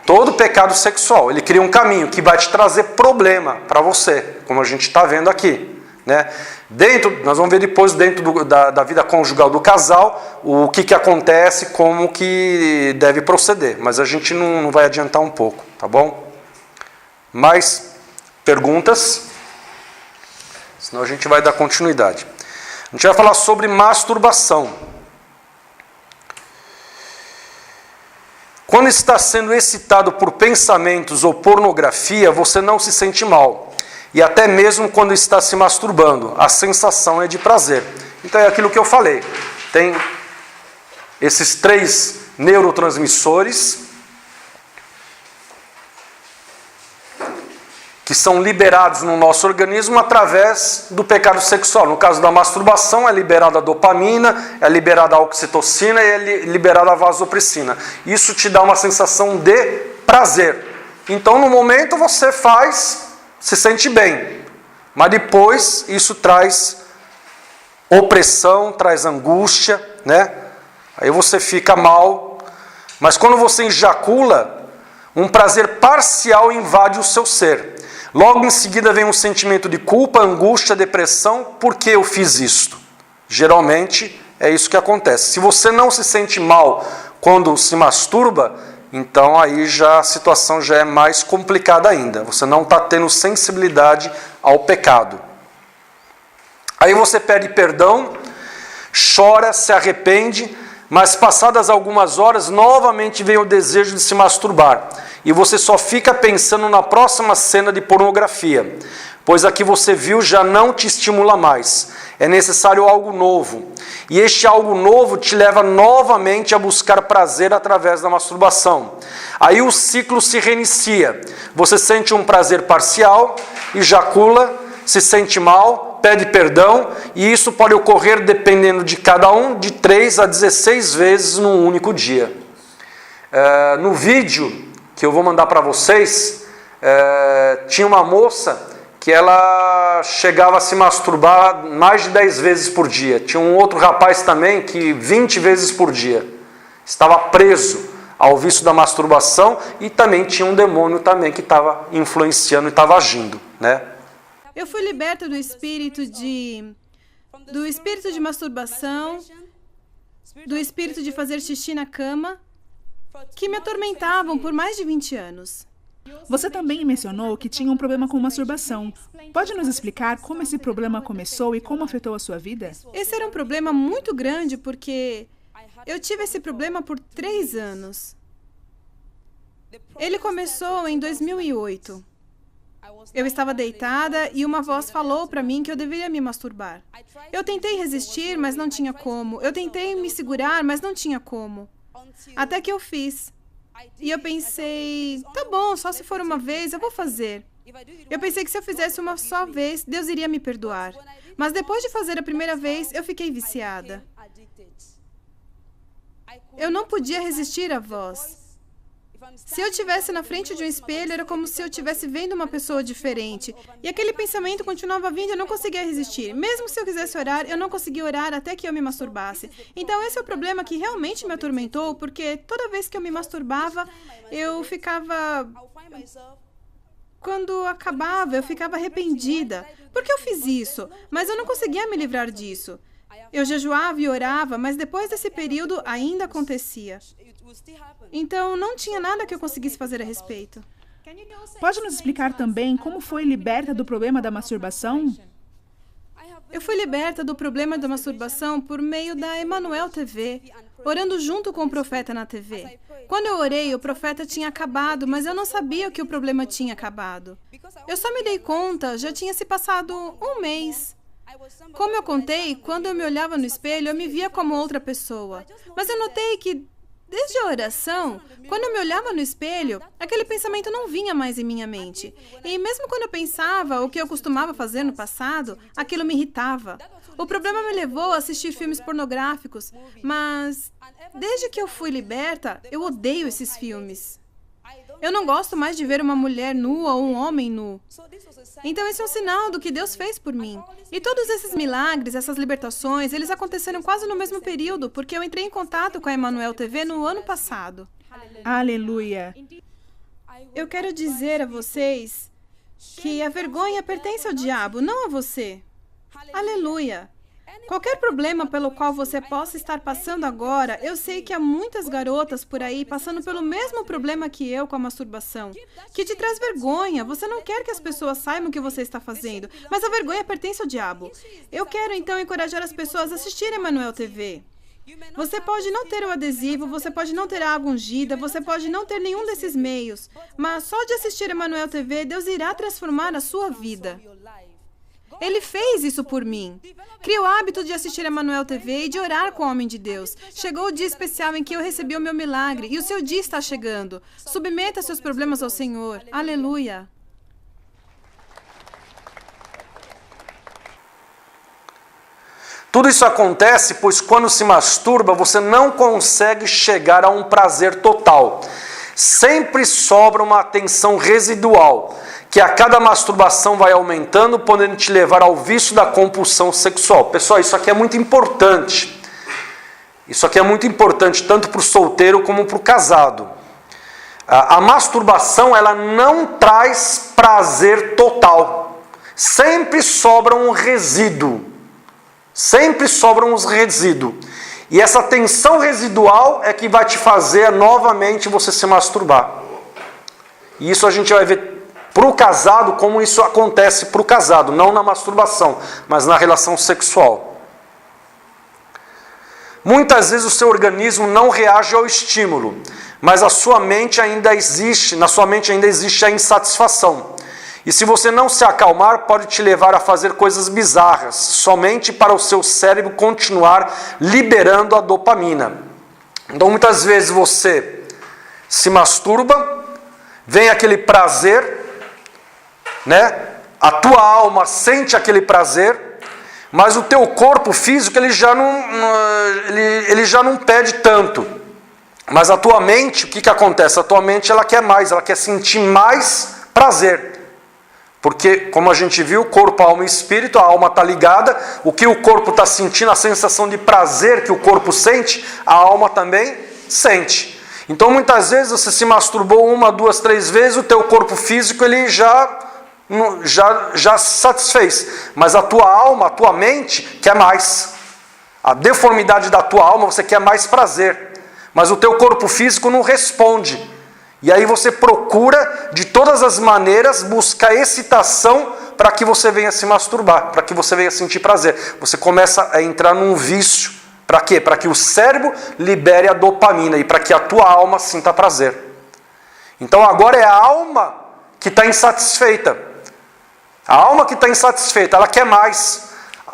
Todo pecado sexual, ele cria um caminho que vai te trazer problema para você, como a gente está vendo aqui, né? Nós vamos ver depois dentro da vida conjugal do casal o que acontece, como que deve proceder, mas a gente não vai adiantar um pouco, tá bom? Mais perguntas? Senão a gente vai dar continuidade. A gente vai falar sobre masturbação. Quando está sendo excitado por pensamentos ou pornografia, você não se sente mal. E até mesmo quando está se masturbando, a sensação é de prazer. Então é aquilo que eu falei. Tem esses 3 neurotransmissores que são liberados no nosso organismo através do pecado sexual. No caso da masturbação, é liberada a dopamina, é liberada a oxitocina e é liberada a vasopressina. Isso te dá uma sensação de prazer. Então, no momento, você se sente bem, mas depois isso traz opressão, traz angústia, né? Aí você fica mal, mas quando você ejacula, um prazer parcial invade o seu ser. Logo em seguida vem um sentimento de culpa, angústia, depressão. Por que eu fiz isto? Geralmente é isso que acontece. Se você não se sente mal quando se masturba, então aí a situação já é mais complicada ainda. Você não está tendo sensibilidade ao pecado. Aí você pede perdão, chora, se arrepende, mas passadas algumas horas, novamente vem o desejo de se masturbar. E você só fica pensando na próxima cena de pornografia, pois a que você viu já não te estimula mais. É necessário algo novo. E este algo novo te leva novamente a buscar prazer através da masturbação. Aí o ciclo se reinicia. Você sente um prazer parcial, ejacula, se sente mal, pede perdão, e isso pode ocorrer, dependendo de cada um, de 3 a 16 vezes num único dia. No vídeo que eu vou mandar para vocês, tinha uma moça que ela chegava a se masturbar mais de 10 vezes por dia. Tinha um outro rapaz também que 20 vezes por dia. Estava preso ao vício da masturbação, e também tinha um demônio também que estava influenciando e estava agindo, né? Eu fui liberta do espírito de masturbação, do espírito de fazer xixi na cama, que me atormentavam por mais de 20 anos. Você também mencionou que tinha um problema com masturbação. Pode nos explicar como esse problema começou e como afetou a sua vida? Esse era um problema muito grande porque eu tive esse problema por 3 anos. Ele começou em 2008. Eu estava deitada e uma voz falou para mim que eu deveria me masturbar. Eu tentei resistir, mas não tinha como. Eu tentei me segurar, mas não tinha como. Até que eu fiz. E eu pensei, tá bom, só se for uma vez, eu vou fazer. Eu pensei que se eu fizesse uma só vez, Deus iria me perdoar. Mas depois de fazer a primeira vez, eu fiquei viciada. Eu não podia resistir à voz. Se eu estivesse na frente de um espelho, era como se eu estivesse vendo uma pessoa diferente. E aquele pensamento continuava vindo e eu não conseguia resistir. Mesmo se eu quisesse orar, eu não conseguia orar até que eu me masturbasse. Então esse é o problema que realmente me atormentou, porque toda vez que eu me masturbava, eu ficava... Quando acabava, eu ficava arrependida. Por que eu fiz isso? Mas eu não conseguia me livrar disso. Eu jejuava e orava, mas depois desse período ainda acontecia. Então, não tinha nada que eu conseguisse fazer a respeito. Pode nos explicar também como foi liberta do problema da masturbação? Eu fui liberta do problema da masturbação por meio da Emmanuel TV, orando junto com o profeta na TV. Quando eu orei, o profeta tinha acabado, mas eu não sabia que o problema tinha acabado. Eu só me dei conta, já tinha se passado um mês. Como eu contei, quando eu me olhava no espelho, eu me via como outra pessoa. Mas eu notei que, desde a oração, quando eu me olhava no espelho, aquele pensamento não vinha mais em minha mente. E mesmo quando eu pensava o que eu costumava fazer no passado, aquilo me irritava. O problema me levou a assistir filmes pornográficos, mas desde que eu fui liberta, eu odeio esses filmes. Eu não gosto mais de ver uma mulher nua ou um homem nu. Então esse é um sinal do que Deus fez por mim. E todos esses milagres, essas libertações, eles aconteceram quase no mesmo período, porque eu entrei em contato com a Emmanuel TV no ano passado. Aleluia! Eu quero dizer a vocês que a vergonha pertence ao diabo, não a você. Aleluia! Qualquer problema pelo qual você possa estar passando agora, eu sei que há muitas garotas por aí passando pelo mesmo problema que eu com a masturbação, que te traz vergonha. Você não quer que as pessoas saibam o que você está fazendo, mas a vergonha pertence ao diabo. Eu quero então encorajar as pessoas a assistirem a Emmanuel TV. Você pode não ter o adesivo, você pode não ter a água ungida, você pode não ter nenhum desses meios, mas só de assistir a Emmanuel TV, Deus irá transformar a sua vida. Ele fez isso por mim. Crie o hábito de assistir a Emmanuel TV e de orar com o homem de Deus. Chegou o dia especial em que eu recebi o meu milagre e o seu dia está chegando. Submeta seus problemas ao Senhor. Aleluia. Tudo isso acontece pois quando se masturba, você não consegue chegar a um prazer total. Sempre sobra uma atenção residual, que a cada masturbação vai aumentando, podendo te levar ao vício da compulsão sexual. Pessoal, isso aqui é muito importante. Isso aqui é muito importante, tanto para o solteiro como para o casado. A masturbação, ela não traz prazer total. Sempre sobra um resíduo. Sempre sobra um resíduo. E essa tensão residual é que vai te fazer novamente você se masturbar. E isso a gente vai ver para o casado, como isso acontece para o casado, não na masturbação, mas na relação sexual. Muitas vezes o seu organismo não reage ao estímulo, mas a sua mente ainda existe, na sua mente ainda existe a insatisfação. E se você não se acalmar, pode te levar a fazer coisas bizarras, somente para o seu cérebro continuar liberando a dopamina. Então muitas vezes você se masturba, vem aquele prazer, né? A tua alma sente aquele prazer, mas o teu corpo físico ele já não pede tanto. Mas a tua mente, o que acontece? A tua mente ela quer mais, ela quer sentir mais prazer. Porque, como a gente viu, corpo, alma e espírito, a alma está ligada, o que o corpo está sentindo, a sensação de prazer que o corpo sente, a alma também sente. Então, muitas vezes, você se masturbou 1, 2, 3 vezes, o teu corpo físico ele já se satisfez. Mas a tua alma, a tua mente, quer mais. A deformidade da tua alma, você quer mais prazer. Mas o teu corpo físico não responde. E aí você procura, de todas as maneiras, buscar excitação para que você venha se masturbar, para que você venha sentir prazer. Você começa a entrar num vício. Para quê? Para que o cérebro libere a dopamina e para que a tua alma sinta prazer. Então agora é a alma que está insatisfeita. A alma que está insatisfeita, ela quer mais.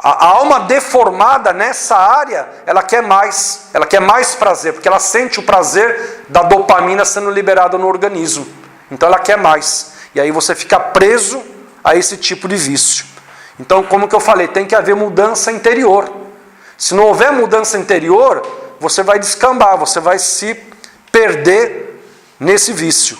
A alma deformada nessa área, ela quer mais prazer, porque ela sente o prazer da dopamina sendo liberada no organismo. Então ela quer mais. E aí você fica preso a esse tipo de vício. Então, como que eu falei, tem que haver mudança interior. Se não houver mudança interior, você vai descambar, você vai se perder nesse vício.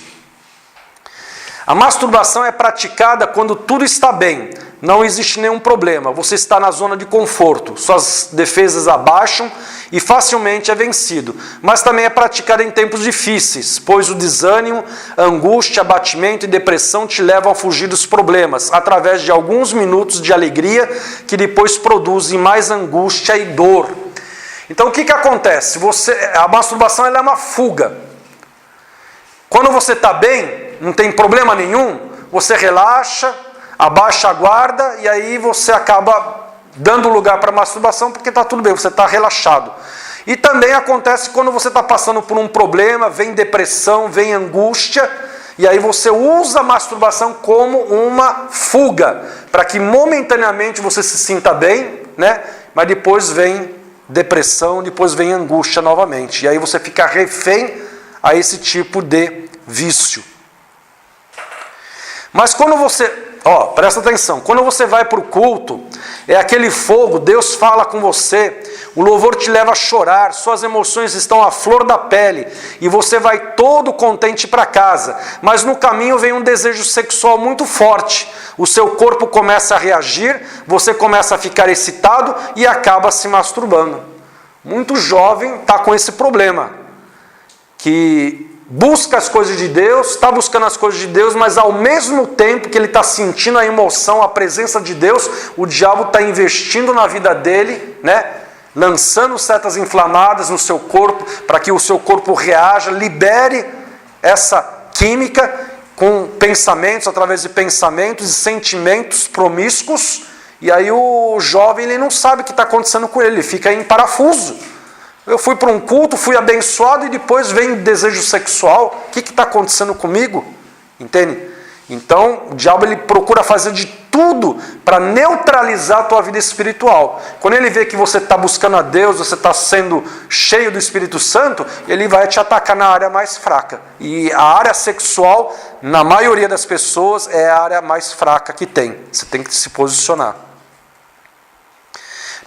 A masturbação é praticada quando tudo está bem, não existe nenhum problema, você está na zona de conforto, suas defesas abaixam e facilmente é vencido. Mas também é praticada em tempos difíceis, pois o desânimo, angústia, abatimento e depressão te levam a fugir dos problemas, através de alguns minutos de alegria que depois produzem mais angústia e dor. Então o que acontece? A masturbação ela é uma fuga. Quando você está bem, não tem problema nenhum, você relaxa, abaixa a guarda e aí você acaba dando lugar para a masturbação porque está tudo bem, você está relaxado. E também acontece quando você está passando por um problema, vem depressão, vem angústia, e aí você usa a masturbação como uma fuga, para que momentaneamente você se sinta bem, né? Mas depois vem depressão, depois vem angústia novamente. E aí você fica refém a esse tipo de vício. Mas quando você, presta atenção, quando você vai para o culto, é aquele fogo, Deus fala com você, o louvor te leva a chorar, suas emoções estão à flor da pele, e você vai todo contente para casa, mas no caminho vem um desejo sexual muito forte, o seu corpo começa a reagir, você começa a ficar excitado e acaba se masturbando. Muito jovem está com esse problema, que busca as coisas de Deus, está buscando as coisas de Deus, mas ao mesmo tempo que ele está sentindo a emoção, a presença de Deus, o diabo está investindo na vida dele, né? Lançando setas inflamadas no seu corpo, para que o seu corpo reaja, libere essa química com pensamentos, através de pensamentos e sentimentos promíscuos, e aí o jovem ele não sabe o que está acontecendo com ele, ele fica em parafuso. Eu fui para um culto, fui abençoado e depois vem desejo sexual. O que está acontecendo comigo? Entende? Então, o diabo ele procura fazer de tudo para neutralizar a tua vida espiritual. Quando ele vê que você está buscando a Deus, você está sendo cheio do Espírito Santo, ele vai te atacar na área mais fraca. E a área sexual, na maioria das pessoas, é a área mais fraca que tem. Você tem que se posicionar.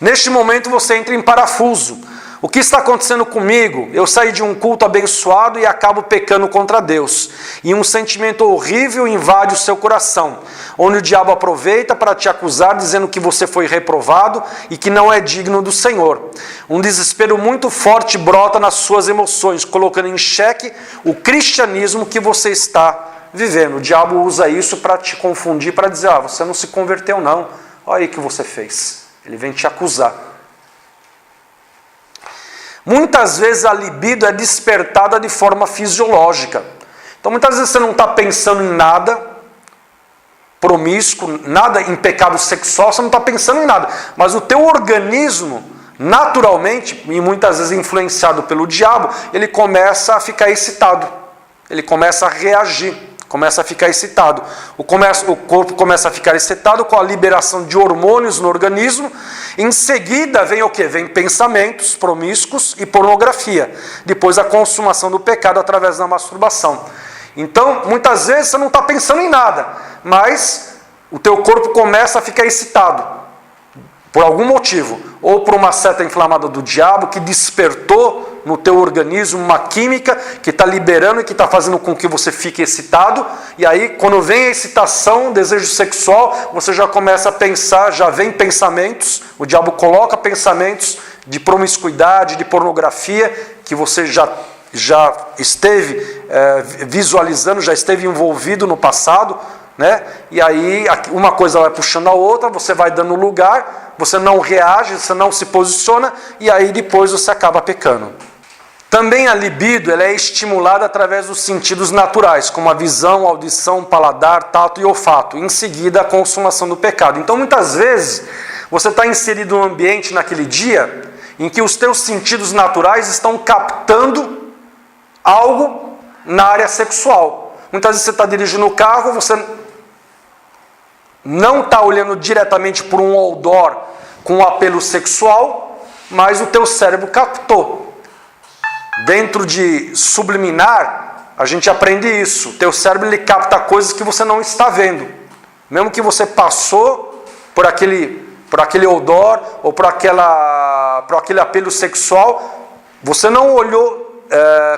Neste momento você entra em parafuso. O que está acontecendo comigo? Eu saí de um culto abençoado e acabo pecando contra Deus. E um sentimento horrível invade o seu coração, onde o diabo aproveita para te acusar, dizendo que você foi reprovado e que não é digno do Senhor. Um desespero muito forte brota nas suas emoções, colocando em xeque o cristianismo que você está vivendo. O diabo usa isso para te confundir, para dizer, você não se converteu não, olha aí o que você fez. Ele vem te acusar. Muitas vezes a libido é despertada de forma fisiológica. Então muitas vezes você não está pensando em nada promíscuo, nada em pecado sexual, você não está pensando em nada. Mas o teu organismo, naturalmente, e muitas vezes influenciado pelo diabo, ele começa a ficar excitado. Ele começa a reagir, começa a ficar excitado. O corpo começa a ficar excitado com a liberação de hormônios no organismo. Em seguida vem o quê? Vem pensamentos promíscuos e pornografia. Depois a consumação do pecado através da masturbação. Então, muitas vezes você não está pensando em nada, mas o teu corpo começa a ficar excitado. Por algum motivo. Ou por uma seta inflamada do diabo que despertou no teu organismo uma química que está liberando e que está fazendo com que você fique excitado. E aí, quando vem a excitação, desejo sexual, você já começa a pensar, já vem pensamentos, o diabo coloca pensamentos de promiscuidade, de pornografia, que você já esteve visualizando, já esteve envolvido no passado, né? E aí, uma coisa vai puxando a outra, você vai dando lugar, você não reage, você não se posiciona, e aí depois você acaba pecando. Também a libido ela é estimulada através dos sentidos naturais, como a visão, audição, paladar, tato e olfato. Em seguida, a consumação do pecado. Então, muitas vezes, você está inserido num ambiente naquele dia em que os teus sentidos naturais estão captando algo na área sexual. Muitas vezes você está dirigindo o carro, você não está olhando diretamente por um outdoor com um apelo sexual, mas o teu cérebro captou. Dentro de subliminar, a gente aprende isso. O teu cérebro ele capta coisas que você não está vendo. Mesmo que você passou por aquele outdoor ou por aquele apelo sexual, você não olhou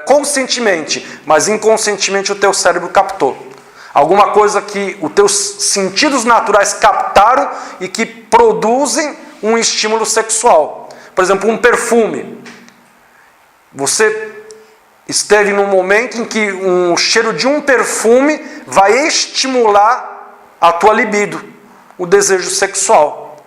conscientemente, mas inconscientemente o teu cérebro captou. Alguma coisa que os teus sentidos naturais captaram e que produzem um estímulo sexual. Por exemplo, um perfume. Você esteve num momento em que um cheiro de um perfume vai estimular a tua libido, o desejo sexual.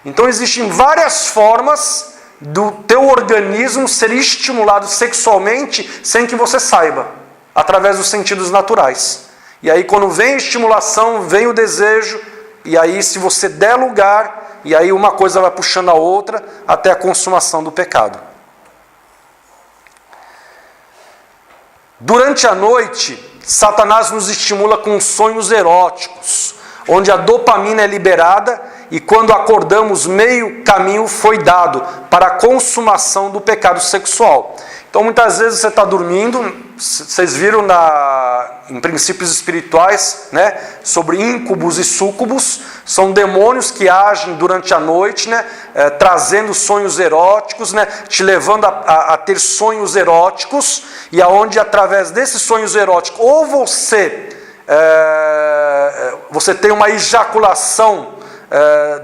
Então existem várias formas do teu organismo ser estimulado sexualmente sem que você saiba, através dos sentidos naturais. E aí quando vem a estimulação, vem o desejo, e aí se você der lugar, e aí uma coisa vai puxando a outra até a consumação do pecado. Durante a noite, Satanás nos estimula com sonhos eróticos, onde a dopamina é liberada e quando acordamos, meio caminho foi dado para a consumação do pecado sexual. Então muitas vezes você está dormindo, vocês viram em princípios espirituais, né, sobre íncubos e súcubos, são demônios que agem durante a noite, né, trazendo sonhos eróticos, né, te levando a ter sonhos eróticos, e aonde através desses sonhos eróticos, ou você tem uma ejaculação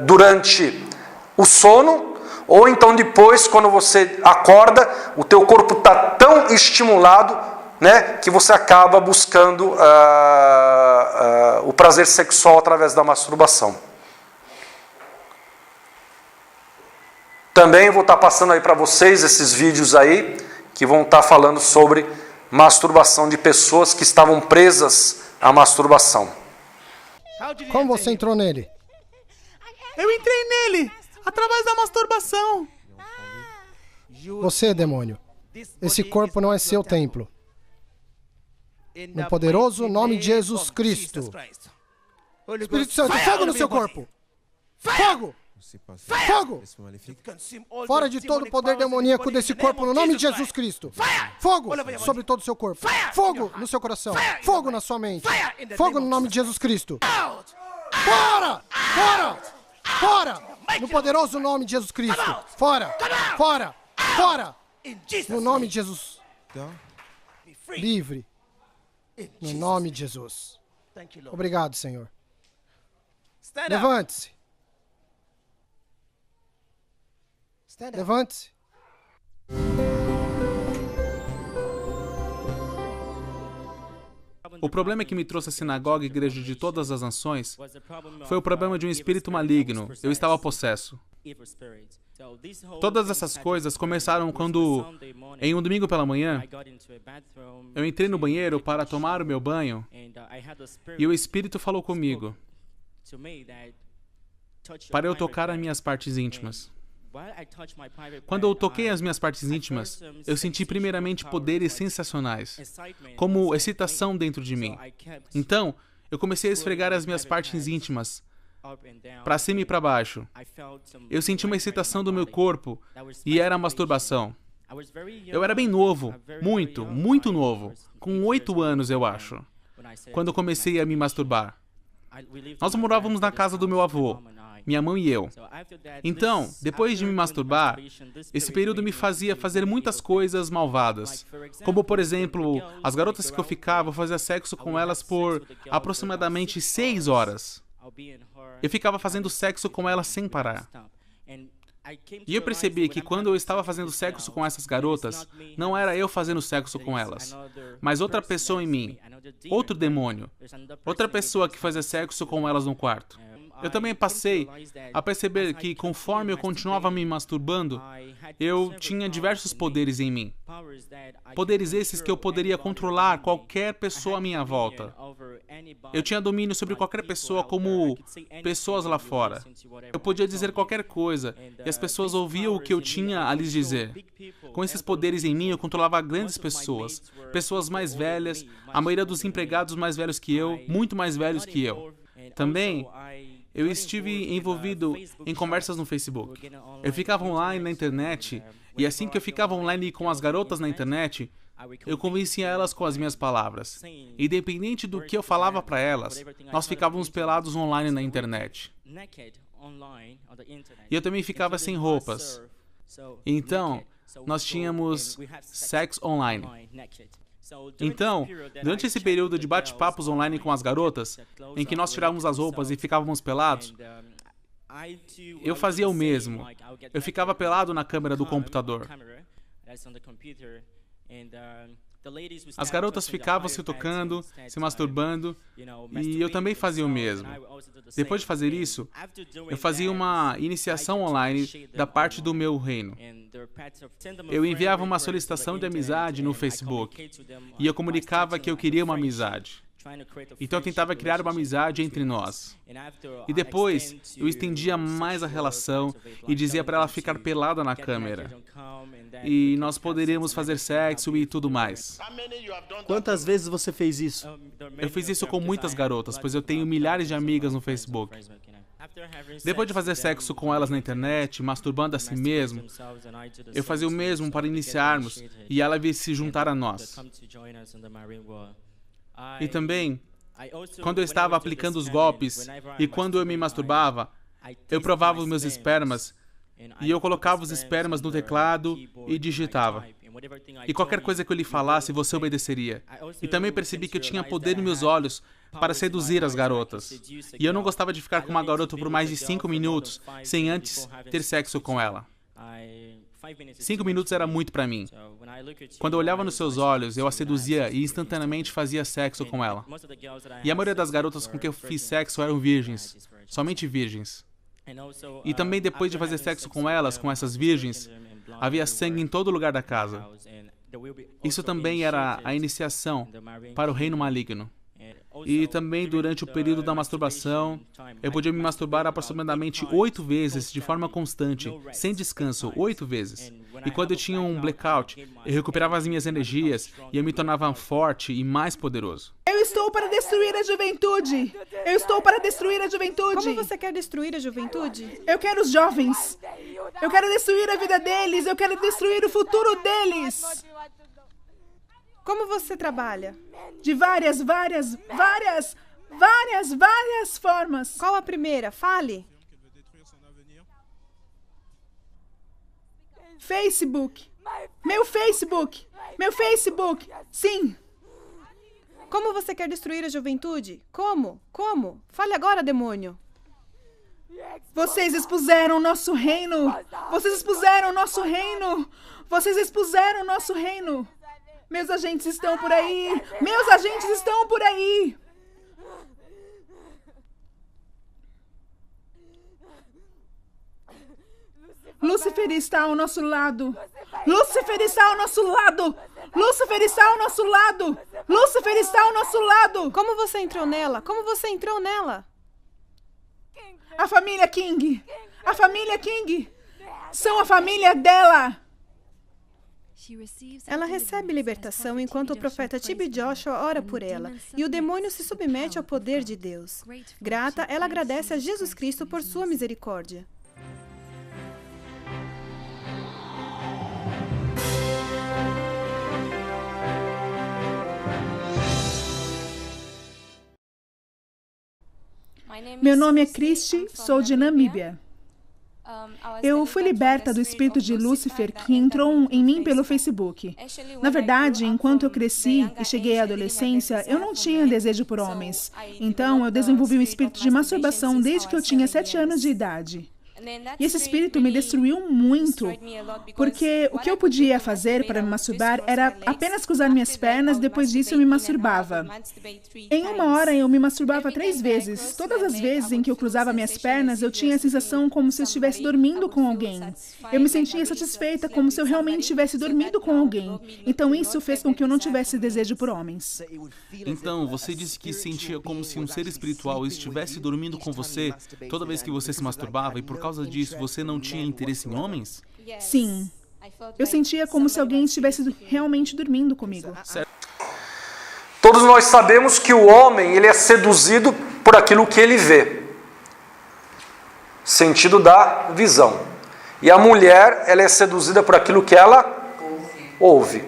durante o sono, ou então depois, quando você acorda, o teu corpo está tão estimulado, né, que você acaba buscando o prazer sexual através da masturbação. Também vou estar passando aí para vocês esses vídeos aí, que vão estar falando sobre masturbação de pessoas que estavam presas à masturbação. Como você entrou nele? Eu entrei nele, através da masturbação. Você, demônio, esse corpo não é seu templo. No poderoso nome de Jesus Cristo. Espírito Santo, fogo no seu corpo! Fogo! Fogo! Fora de todo o poder demoníaco desse corpo, no nome de Jesus Cristo. Fogo sobre todo o seu corpo. Fogo no seu coração. Fogo na sua mente. Fogo no nome de Jesus Cristo. Fora! Fora! Fora! No poderoso nome de Jesus Cristo. Fora! Fora! Fora! No nome de Jesus. Livre. No nome de Jesus. Obrigado, Senhor. Levante-se. Levante-se. O problema que me trouxe à sinagoga e igreja de todas as nações foi o problema de um espírito maligno. Eu estava possesso. Todas essas coisas começaram quando, em um domingo pela manhã, eu entrei no banheiro para tomar o meu banho e o Espírito falou comigo para eu tocar as minhas partes íntimas. Quando eu toquei as minhas partes íntimas, eu senti primeiramente poderes sensacionais, como excitação dentro de mim. Então, eu comecei a esfregar as minhas partes íntimas, para cima e para baixo. Eu senti uma excitação do meu corpo e era a masturbação. Eu era bem novo, muito novo, com 8 anos, eu acho, quando eu comecei a me masturbar. Nós morávamos na casa do meu avô, minha mãe e eu. Então, depois de me masturbar, esse período me fazia fazer muitas coisas malvadas. Como, por exemplo, as garotas que eu ficava, eu fazia sexo com elas por aproximadamente 6 horas. Eu ficava fazendo sexo com elas sem parar. E eu percebi que quando eu estava fazendo sexo com essas garotas, não era eu fazendo sexo com elas, mas outra pessoa em mim, outro demônio, outra pessoa que fazia sexo com elas no quarto. Eu também passei a perceber que, conforme eu continuava me masturbando, eu tinha diversos poderes em mim. Poderes esses que eu poderia controlar qualquer pessoa à minha volta. Eu tinha domínio sobre qualquer pessoa, como pessoas lá fora. Eu podia dizer qualquer coisa, e as pessoas ouviam o que eu tinha a lhes dizer. Com esses poderes em mim, eu controlava grandes pessoas, pessoas mais velhas, a maioria dos empregados mais velhos que eu, muito mais velhos que eu. Também, eu estive envolvido em conversas no Facebook. Eu ficava online na internet, e assim que eu ficava online com as garotas na internet, eu convencia elas com as minhas palavras. Independente do que eu falava para elas, nós ficávamos pelados online na internet. E eu também ficava sem roupas. Então, nós tínhamos sexo online. Então, durante esse período de bate-papos online com as garotas, em que nós tirávamos as roupas e ficávamos pelados, eu fazia o mesmo. Eu ficava pelado na câmera do computador. As garotas ficavam se tocando, se masturbando, e eu também fazia o mesmo. Depois de fazer isso, eu fazia uma iniciação online da parte do meu reino. Eu enviava uma solicitação de amizade no Facebook, e eu comunicava que eu queria uma amizade. Então eu tentava criar uma amizade entre nós. E depois, eu estendia mais a relação e dizia para ela ficar pelada na câmera. E nós poderíamos fazer sexo e tudo mais. Quantas vezes você fez isso? Eu fiz isso com muitas garotas, pois eu tenho milhares de amigas no Facebook. Depois de fazer sexo com elas na internet, masturbando a si mesmo, eu fazia o mesmo para iniciarmos e ela vir se juntar a nós. E também, quando eu estava aplicando os golpes e quando eu me masturbava, eu provava os meus espermas e eu colocava os espermas no teclado e digitava. E qualquer coisa que eu lhe falasse, você obedeceria. E também percebi que eu tinha poder nos meus olhos para seduzir as garotas. E eu não gostava de ficar com uma garota por mais de 5 minutos sem antes ter sexo com ela. 5 minutos era muito para mim. Quando eu olhava nos seus olhos, eu a seduzia e instantaneamente fazia sexo com ela. E a maioria das garotas com quem eu fiz sexo eram virgens, somente virgens. E também depois de fazer sexo com elas, com essas virgens, havia sangue em todo lugar da casa. Isso também era a iniciação para o reino maligno. E também durante o período da masturbação, eu podia me masturbar aproximadamente 8 vezes de forma constante, sem descanso, 8 vezes. E quando eu tinha um blackout, eu recuperava as minhas energias e eu me tornava forte e mais poderoso. Eu estou para destruir a juventude! Eu estou para destruir a juventude! Como você quer destruir a juventude? Eu quero os jovens! Eu quero destruir a vida deles! Eu quero destruir o futuro deles! Como você trabalha? De várias formas. Qual a primeira? Fale. Facebook. Meu Facebook. Meu Facebook. Sim. Como você quer destruir a juventude? Como? Como? Fale agora, demônio. Vocês expuseram nosso reino. Vocês expuseram nosso reino. Vocês expuseram nosso reino. Meus agentes estão por aí! Meus agentes estão por aí! Lúcifer está ao nosso lado! Lúcifer está ao nosso lado! Lúcifer está ao nosso lado! Lúcifer está ao nosso lado! Como você entrou nela? Como você entrou nela? A família King! A família King! São a família dela! Ela recebe libertação enquanto o profeta T.B. Joshua ora por ela, e o demônio se submete ao poder de Deus. Grata, ela agradece a Jesus Cristo por sua misericórdia. Meu nome é Christy, sou de Namíbia. Eu fui liberta do espírito de Lúcifer que entrou em mim pelo Facebook. Na verdade, enquanto eu cresci e cheguei à adolescência, eu não tinha desejo por homens. Então, eu desenvolvi um espírito de masturbação desde que eu tinha 7 anos de idade. E esse espírito me destruiu muito, porque o que eu podia fazer para me masturbar era apenas cruzar minhas pernas, depois disso eu me masturbava. Em uma hora eu me masturbava 3 vezes. Todas as vezes em que eu cruzava minhas pernas, eu tinha a sensação como se eu estivesse dormindo com alguém. Eu me sentia satisfeita como se eu realmente estivesse dormindo com alguém. Então isso fez com que eu não tivesse desejo por homens. Então, você disse que sentia como se um ser espiritual estivesse dormindo com você toda vez que você se masturbava e por causa disso você não tinha interesse em homens? Sim. Eu sentia como se alguém estivesse realmente dormindo comigo. Todos nós sabemos que o homem ele é seduzido por aquilo que ele vê. Sentido da visão. E a mulher ela é seduzida por aquilo que ela ouve.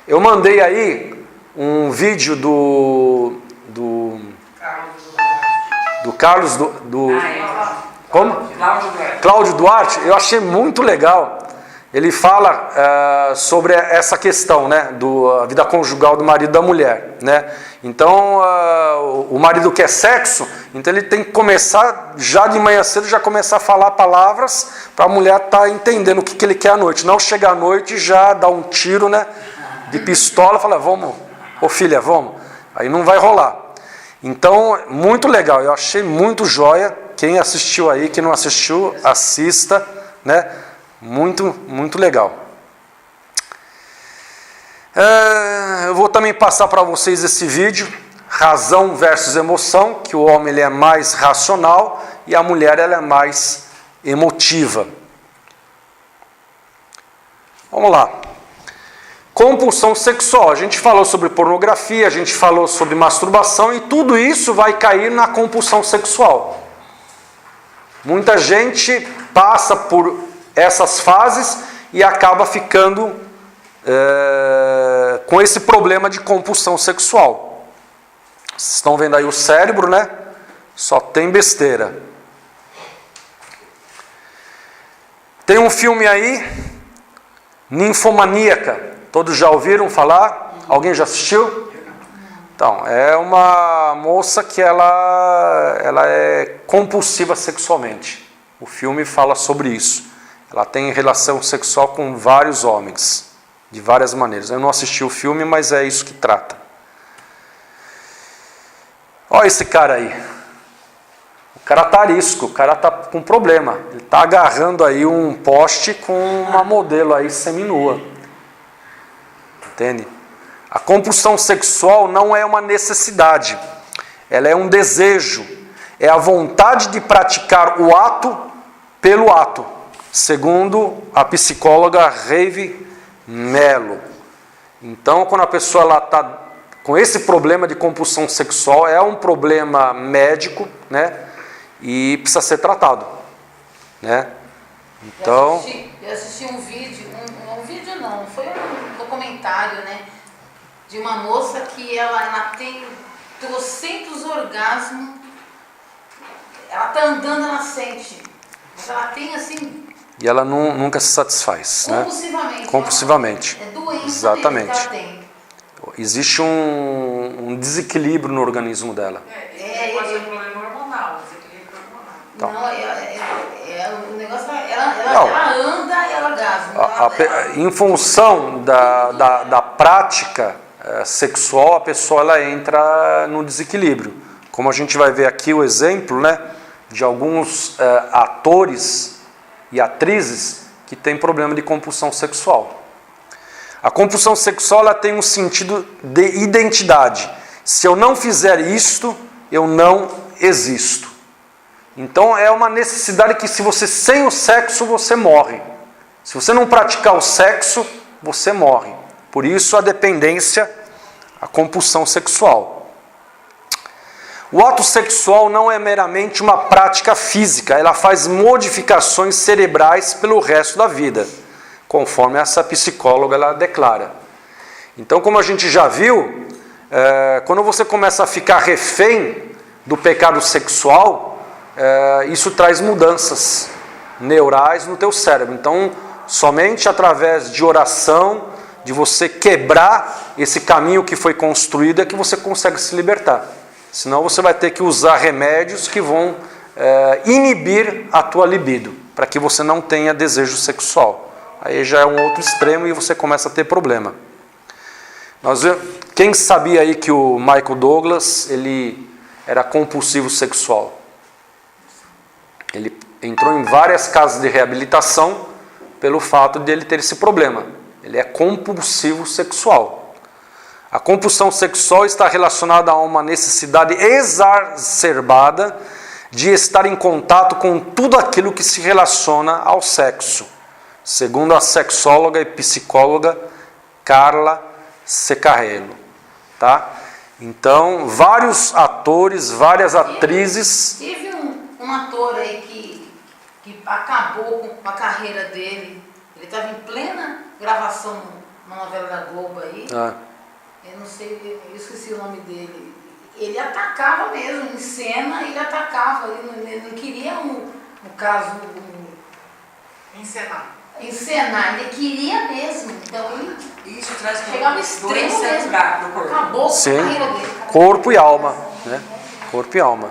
Eu mandei aí um vídeo do Carlos como? Cláudio Duarte. Eu achei muito legal. Ele fala sobre essa questão, né, da vida conjugal do marido e da mulher, né? Então, o marido quer sexo, então ele tem que começar, já de manhã cedo, já começar a falar palavras para a mulher estar entendendo o que ele quer à noite. Não chegar à noite e já dar um tiro, né, de pistola e falar, vamos, ô filha, vamos. Aí não vai rolar. Então, muito legal, eu achei muito joia. Quem assistiu aí, quem não assistiu, assista, né? Muito, muito legal. Eu vou também passar para vocês esse vídeo, razão versus emoção, que o homem ele é mais racional e a mulher ela é mais emotiva. Vamos lá. Compulsão sexual. A gente falou sobre pornografia, a gente falou sobre masturbação e tudo isso vai cair na compulsão sexual. Muita gente passa por essas fases e acaba ficando com esse problema de compulsão sexual. Vocês estão vendo aí o cérebro, né? Só tem besteira. Tem um filme aí, Ninfomaníaca. Todos já ouviram falar? Alguém já assistiu? Então, é uma moça que ela é compulsiva sexualmente. O filme fala sobre isso. Ela tem relação sexual com vários homens, de várias maneiras. Eu não assisti o filme, mas é isso que trata. Olha esse cara aí. O cara tá arisco, o cara tá com problema. Ele tá agarrando aí um poste com uma modelo aí seminua. Entende? A compulsão sexual não é uma necessidade, ela é um desejo, é a vontade de praticar o ato pelo ato, segundo a psicóloga Rave Mello. Então, quando a pessoa está com esse problema de compulsão sexual, é um problema médico, né? E precisa ser tratado, né? Então, eu assisti um vídeo, um vídeo não, foi um documentário, né? De uma moça que ela tem 300 orgasmos, ela tá andando, ela sente, mas ela tem assim... E ela nunca se satisfaz, compulsivamente. Né? Compulsivamente. É doença. Exatamente. Que ela tem. Existe um desequilíbrio no organismo dela. Pode ser um problema hormonal, desequilíbrio hormonal. Então. Não, o negócio ela anda e ela orgasma. Em função da prática sexual, a pessoa ela entra no desequilíbrio. Como a gente vai ver aqui o exemplo, né, de alguns atores e atrizes que têm problema de compulsão sexual. A compulsão sexual ela tem um sentido de identidade. Se eu não fizer isto, eu não existo. Então é uma necessidade que se você sem o sexo, você morre. Se você não praticar o sexo, você morre. Por isso a dependência, a compulsão sexual. O ato sexual não é meramente uma prática física, ela faz modificações cerebrais pelo resto da vida, conforme essa psicóloga ela declara. Então, como a gente já viu, quando você começa a ficar refém do pecado sexual, isso traz mudanças neurais no teu cérebro. Então, somente através de oração, de você quebrar esse caminho que foi construído, é que você consegue se libertar. Senão você vai ter que usar remédios que vão inibir a tua libido, para que você não tenha desejo sexual. Aí já é um outro extremo e você começa a ter problema. Quem sabia aí que o Michael Douglas, ele era compulsivo sexual? Ele entrou em várias casas de reabilitação pelo fato de ele ter esse problema. Ele é compulsivo sexual. A compulsão sexual está relacionada a uma necessidade exacerbada de estar em contato com tudo aquilo que se relaciona ao sexo, segundo a sexóloga e psicóloga Carla Secarello, tá? Então, vários atores, várias atrizes... Teve um ator aí que acabou com a carreira dele. Ele estava em plena gravação numa novela da Globo aí. Eu não sei, eu esqueci o nome dele. Ele atacava mesmo, em cena, ele atacava. Ele não queria, no caso... Encenar, ele queria mesmo. Então, ele isso traz chegava extremo mesmo. Acabou com a carreira dele. Corpo e alma, né? Corpo e alma.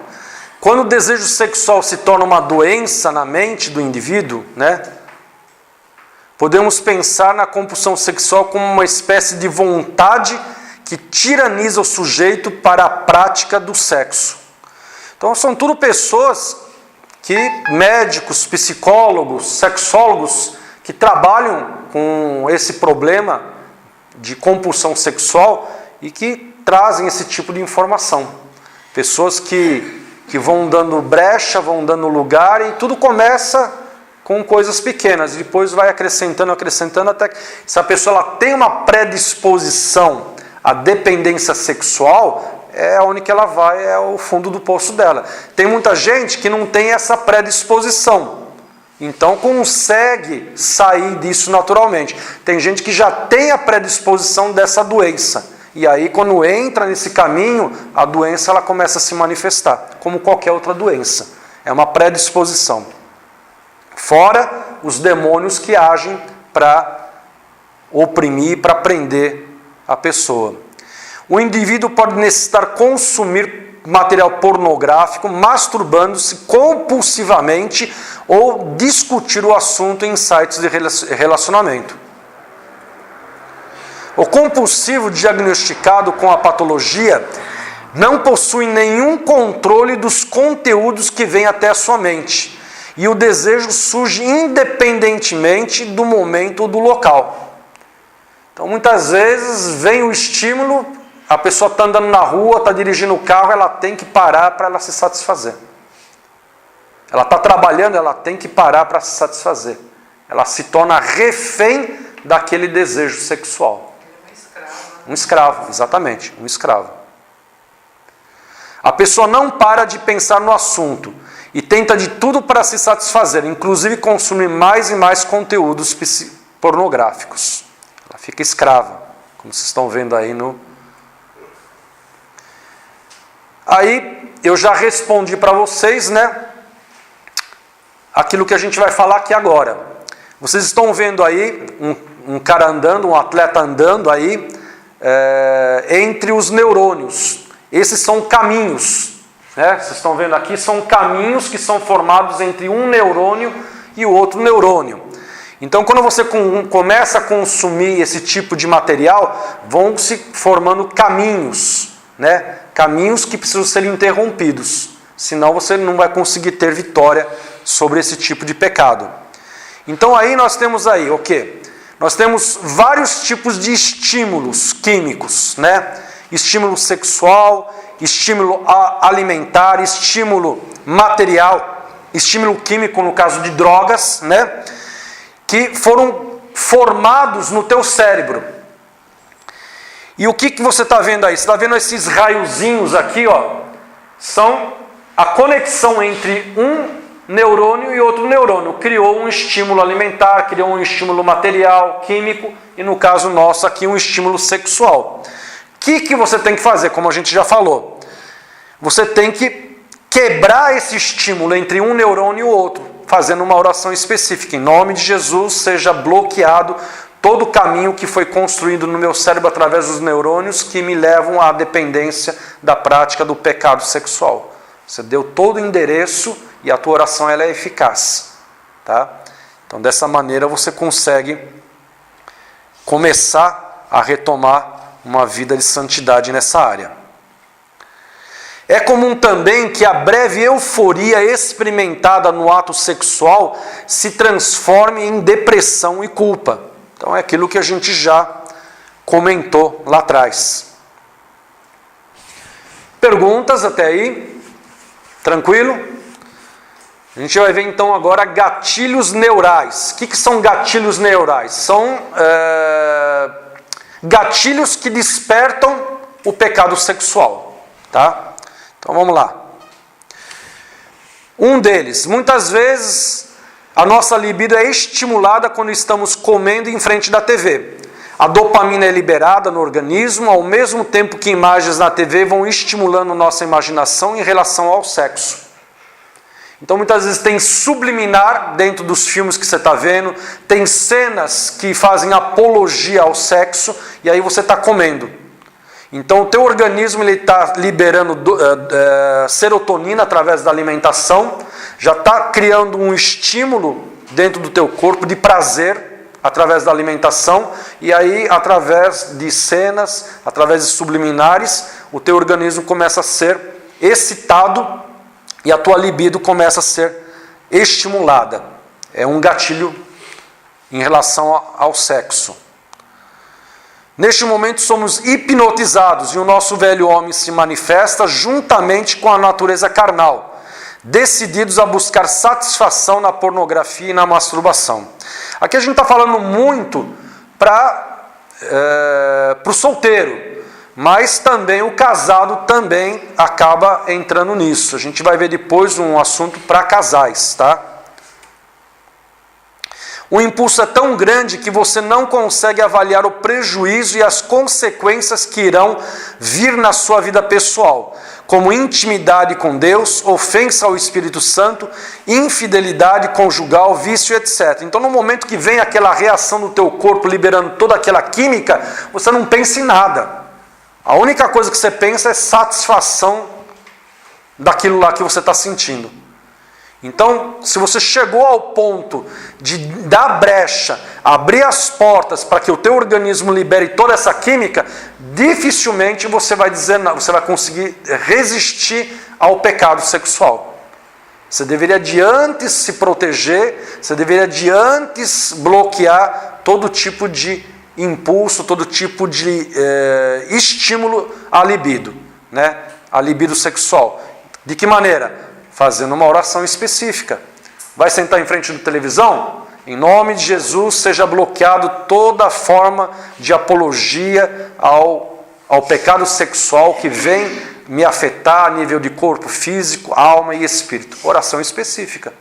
Quando o desejo sexual se torna uma doença na mente do indivíduo, né? Podemos pensar na compulsão sexual como uma espécie de vontade que tiraniza o sujeito para a prática do sexo. Então são tudo pessoas que, médicos, psicólogos, sexólogos, que trabalham com esse problema de compulsão sexual e que trazem esse tipo de informação. Pessoas que vão dando brecha, vão dando lugar e tudo começa com coisas pequenas. E depois vai acrescentando, até que se a pessoa ela tem uma predisposição à dependência sexual, é onde que ela vai, é o fundo do poço dela. Tem muita gente que não tem essa predisposição. Então consegue sair disso naturalmente. Tem gente que já tem a predisposição dessa doença. E aí quando entra nesse caminho, a doença ela começa a se manifestar, como qualquer outra doença. É uma predisposição. Fora os demônios que agem para oprimir, para prender a pessoa. O indivíduo pode necessitar consumir material pornográfico, masturbando-se compulsivamente ou discutir o assunto em sites de relacionamento. O compulsivo diagnosticado com a patologia não possui nenhum controle dos conteúdos que vêm até a sua mente, e o desejo surge independentemente do momento ou do local. Então muitas vezes vem o estímulo, a pessoa está andando na rua, está dirigindo o carro, ela tem que parar para ela se satisfazer. Ela está trabalhando, ela tem que parar para se satisfazer. Ela se torna refém daquele desejo sexual. Um escravo, exatamente, um escravo. A pessoa não para de pensar no assunto e tenta de tudo para se satisfazer, inclusive consumir mais e mais conteúdos pornográficos. Ela fica escrava, como vocês estão vendo aí no... Aí eu já respondi para vocês, né? Aquilo que a gente vai falar aqui agora. Vocês estão vendo aí um cara andando, um atleta andando aí entre os neurônios. Esses são caminhos, né? Vocês estão vendo aqui, são caminhos que são formados entre um neurônio e o outro neurônio. Então, quando você começa a consumir esse tipo de material, vão se formando caminhos, né? Caminhos que precisam ser interrompidos, senão você não vai conseguir ter vitória sobre esse tipo de pecado. Então aí nós temos aí o quê? Nós temos vários tipos de estímulos químicos, né? Estímulo sexual, estímulo alimentar, estímulo material, estímulo químico no caso de drogas, né? Que foram formados no teu cérebro. E o que você está vendo aí? Você está vendo esses raiozinhos aqui, ó? São a conexão entre um neurônio e outro neurônio. Criou um estímulo alimentar, criou um estímulo material, químico, e no caso nosso aqui um estímulo sexual. O que você tem que fazer? Como a gente já falou, você tem que quebrar esse estímulo entre um neurônio e o outro, fazendo uma oração específica. Em nome de Jesus, seja bloqueado todo o caminho que foi construído no meu cérebro através dos neurônios que me levam à dependência da prática do pecado sexual. Você deu todo o endereço e a tua oração ela é eficaz. Tá? Então, dessa maneira, você consegue começar a retomar uma vida de santidade nessa área. É comum também que a breve euforia experimentada no ato sexual se transforme em depressão e culpa. Então é aquilo que a gente já comentou lá atrás. Perguntas até aí? Tranquilo? A gente vai ver então agora gatilhos neurais. O que são gatilhos neurais? São gatilhos que despertam o pecado sexual. Tá? Então vamos lá. Um deles, muitas vezes a nossa libido é estimulada quando estamos comendo em frente da TV. A dopamina é liberada no organismo, ao mesmo tempo que imagens na TV vão estimulando nossa imaginação em relação ao sexo. Então muitas vezes tem subliminar dentro dos filmes que você está vendo, tem cenas que fazem apologia ao sexo, e aí você está comendo. Então o teu organismo está liberando serotonina através da alimentação, já está criando um estímulo dentro do teu corpo de prazer através da alimentação, e aí através de cenas, através de subliminares, o teu organismo começa a ser excitado e a tua libido começa a ser estimulada. É um gatilho em relação ao sexo. Neste momento somos hipnotizados e o nosso velho homem se manifesta juntamente com a natureza carnal, decididos a buscar satisfação na pornografia e na masturbação. Aqui a gente está falando muito para o solteiro, mas também o casado também acaba entrando nisso. A gente vai ver depois um assunto para casais, tá? O impulso é tão grande que você não consegue avaliar o prejuízo e as consequências que irão vir na sua vida pessoal, como intimidade com Deus, ofensa ao Espírito Santo, infidelidade conjugal, vício, etc. Então, no momento que vem aquela reação do teu corpo liberando toda aquela química, você não pensa em nada. A única coisa que você pensa é satisfação daquilo lá que você está sentindo. Então, se você chegou ao ponto de dar brecha, abrir as portas para que o teu organismo libere toda essa química, dificilmente você vai dizer não, você vai conseguir resistir ao pecado sexual. Você deveria de antes se proteger, você deveria de antes bloquear todo tipo de impulso, todo tipo de estímulo à libido, né? A libido sexual. De que maneira? Fazendo uma oração específica. Vai sentar em frente da televisão? Em nome de Jesus, seja bloqueado toda forma de apologia ao pecado sexual que vem me afetar a nível de corpo físico, alma e espírito. Oração específica.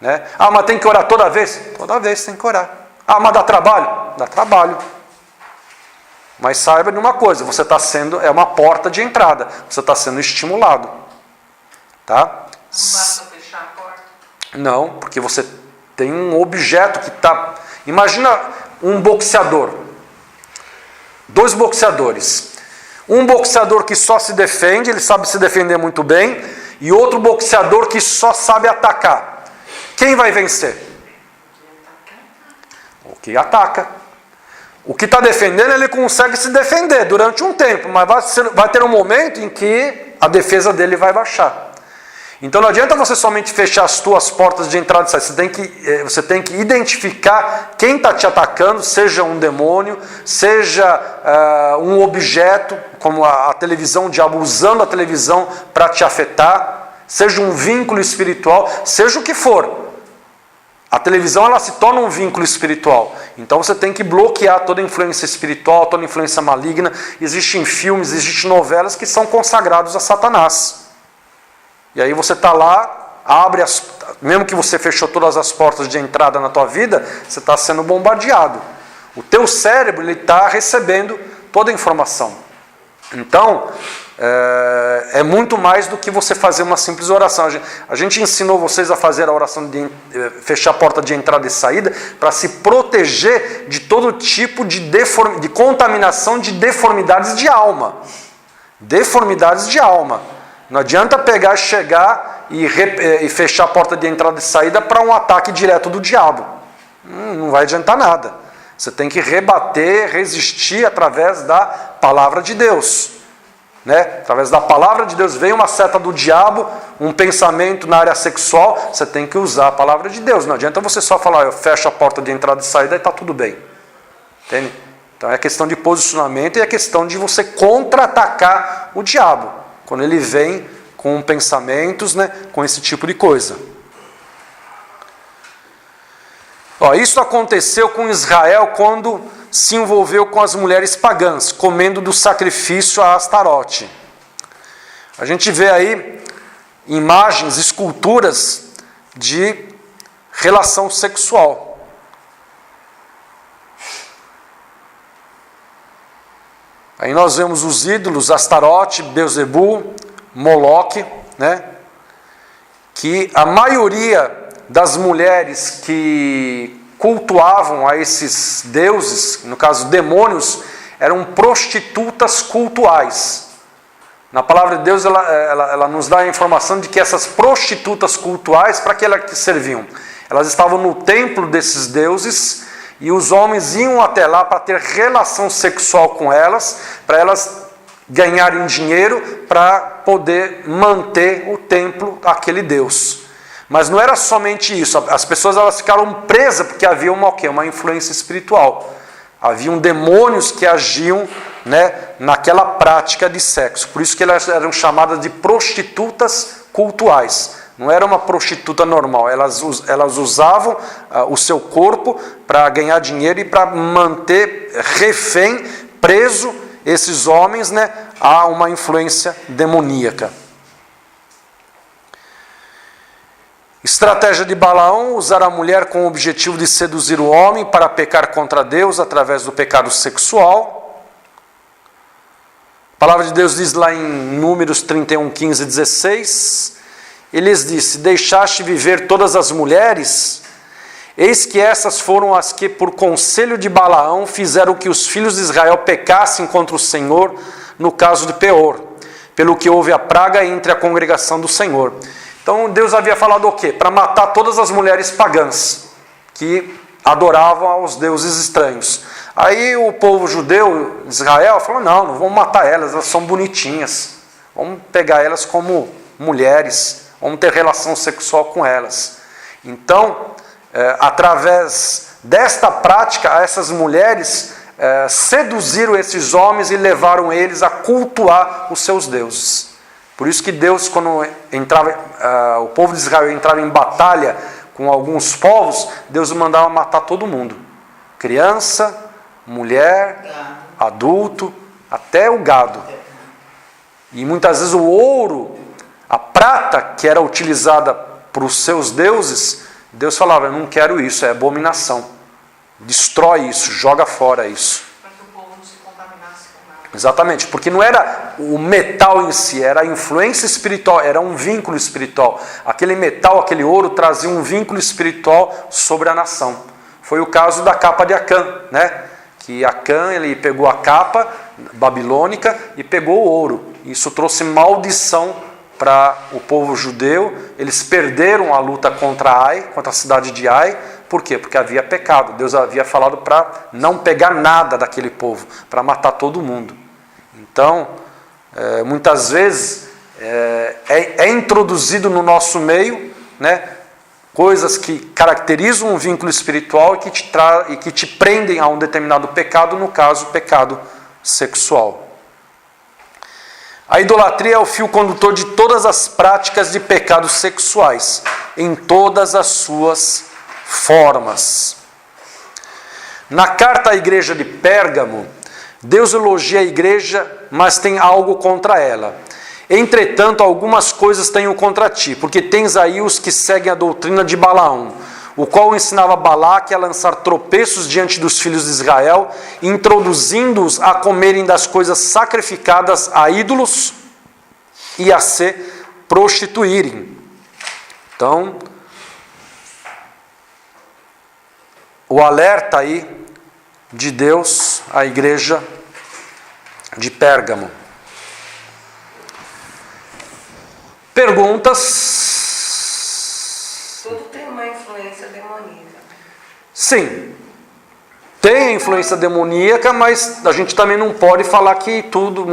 Né? Ah, mas tem que orar toda vez? Toda vez tem que orar. Ah, mas dá trabalho? Dá trabalho. Mas saiba de uma coisa, você está sendo, é uma porta de entrada, você está sendo estimulado. Tá? Não basta fechar a porta? Não, porque você tem um objeto que está... Imagina um boxeador. 2 boxeadores. Um boxeador que só se defende, ele sabe se defender muito bem, e outro boxeador que só sabe atacar. Quem vai vencer? O que ataca. O que está defendendo, ele consegue se defender durante um tempo, mas vai ter um momento em que a defesa dele vai baixar. Então não adianta você somente fechar as tuas portas de entrada e saída. Você tem que identificar quem está te atacando, seja um demônio, seja um objeto, como a televisão, o diabo usando a televisão para te afetar, seja um vínculo espiritual, seja o que for. A televisão ela se torna um vínculo espiritual. Então você tem que bloquear toda influência espiritual, toda influência maligna. Existem filmes, existem novelas que são consagrados a Satanás. E aí você está lá, abre mesmo que você fechou todas as portas de entrada na tua vida, você está sendo bombardeado. O teu cérebro está recebendo toda a informação. Então, é muito mais do que você fazer uma simples oração. A gente ensinou vocês a fazer a oração de fechar a porta de entrada e saída para se proteger de todo tipo de contaminação de deformidades de alma. Deformidades de alma. Não adianta chegar e fechar a porta de entrada e saída para um ataque direto do diabo. Não vai adiantar nada. Você tem que rebater, resistir através da palavra de Deus. Né? Através da palavra de Deus vem uma seta do diabo, um pensamento na área sexual, você tem que usar a palavra de Deus. Não adianta você só falar, eu fecho a porta de entrada e saída e está tudo bem. Entende? Então é questão de posicionamento e é questão de você contra-atacar o diabo, quando ele vem com pensamentos, né, com esse tipo de coisa. Isso aconteceu com Israel quando se envolveu com as mulheres pagãs, comendo do sacrifício a Astarote. A gente vê aí imagens, esculturas de relação sexual. Aí nós vemos os ídolos Astarote, Beuzebu, Moloque, né? Que a maioria das mulheres que cultuavam a esses deuses, no caso demônios, eram prostitutas cultuais. Na palavra de Deus ela nos dá a informação de que essas prostitutas cultuais, para que elas serviam? Elas estavam no templo desses deuses e os homens iam até lá para ter relação sexual com elas, para elas ganharem dinheiro para poder manter o templo daquele Deus. Mas não era somente isso, as pessoas elas ficaram presas porque havia uma influência espiritual. Haviam demônios que agiam, né, naquela prática de sexo. Por isso que elas eram chamadas de prostitutas cultuais. Não era uma prostituta normal, elas usavam o seu corpo para ganhar dinheiro e para manter refém, preso esses homens, né, a uma influência demoníaca. Estratégia de Balaão, usar a mulher com o objetivo de seduzir o homem para pecar contra Deus através do pecado sexual. A palavra de Deus diz lá em Números 31, 15 e 16, ele lhes disse, deixaste viver todas as mulheres, eis que essas foram as que por conselho de Balaão fizeram que os filhos de Israel pecassem contra o Senhor no caso de Peor, pelo que houve a praga entre a congregação do Senhor. Então Deus havia falado o quê? Para matar todas as mulheres pagãs que adoravam aos deuses estranhos. Aí o povo judeu, Israel, falou, não vamos matar elas, elas são bonitinhas. Vamos pegar elas como mulheres, vamos ter relação sexual com elas. Então, através desta prática, essas mulheres seduziram esses homens e levaram eles a cultuar os seus deuses. Por isso que Deus, quando o povo de Israel entrava em batalha com alguns povos, Deus mandava matar todo mundo. Criança, mulher, adulto, até o gado. E muitas vezes o ouro, a prata que era utilizada para os seus deuses, Deus falava, eu não quero isso, é abominação. Destrói isso, joga fora isso. Exatamente, porque não era o metal em si, era a influência espiritual, era um vínculo espiritual. Aquele metal, aquele ouro trazia um vínculo espiritual sobre a nação. Foi o caso da capa de Acã, né? Que Acã, ele pegou a capa babilônica e pegou o ouro. Isso trouxe maldição para o povo judeu. Eles perderam a luta contra Ai, contra a cidade de Ai. Por quê? Porque havia pecado. Deus havia falado para não pegar nada daquele povo, para matar todo mundo. Então, muitas vezes é introduzido no nosso meio, né, coisas que caracterizam um vínculo espiritual e que te prendem a um determinado pecado, no caso, pecado sexual. A idolatria é o fio condutor de todas as práticas de pecados sexuais, em todas as suas formas. Na carta à igreja de Pérgamo, Deus elogia a igreja, mas tem algo contra ela. Entretanto, algumas coisas tenho contra ti, porque tens aí os que seguem a doutrina de Balaão, o qual ensinava Balaque a lançar tropeços diante dos filhos de Israel, introduzindo-os a comerem das coisas sacrificadas a ídolos e a se prostituírem. Então, o alerta aí de Deus à igreja de Pérgamo. Perguntas? Sim, tem a influência demoníaca, mas a gente também não pode falar que tudo,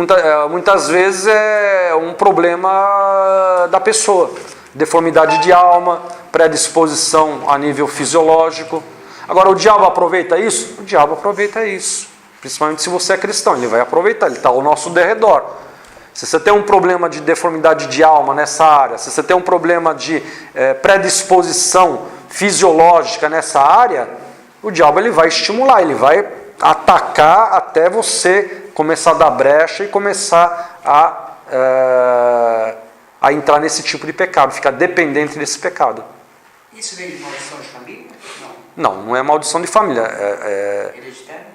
muitas vezes é um problema da pessoa. Deformidade de alma, predisposição a nível fisiológico. Agora, o diabo aproveita isso? O diabo aproveita isso. Principalmente se você é cristão, ele vai aproveitar, ele está ao nosso derredor. Se você tem um problema de deformidade de alma nessa área, se você tem um problema de predisposição fisiológica nessa área, o diabo ele vai estimular, ele vai atacar até você começar a dar brecha e começar a entrar nesse tipo de pecado, ficar dependente desse pecado. Isso vem de maldição de família? Não é maldição de família. Hereditária?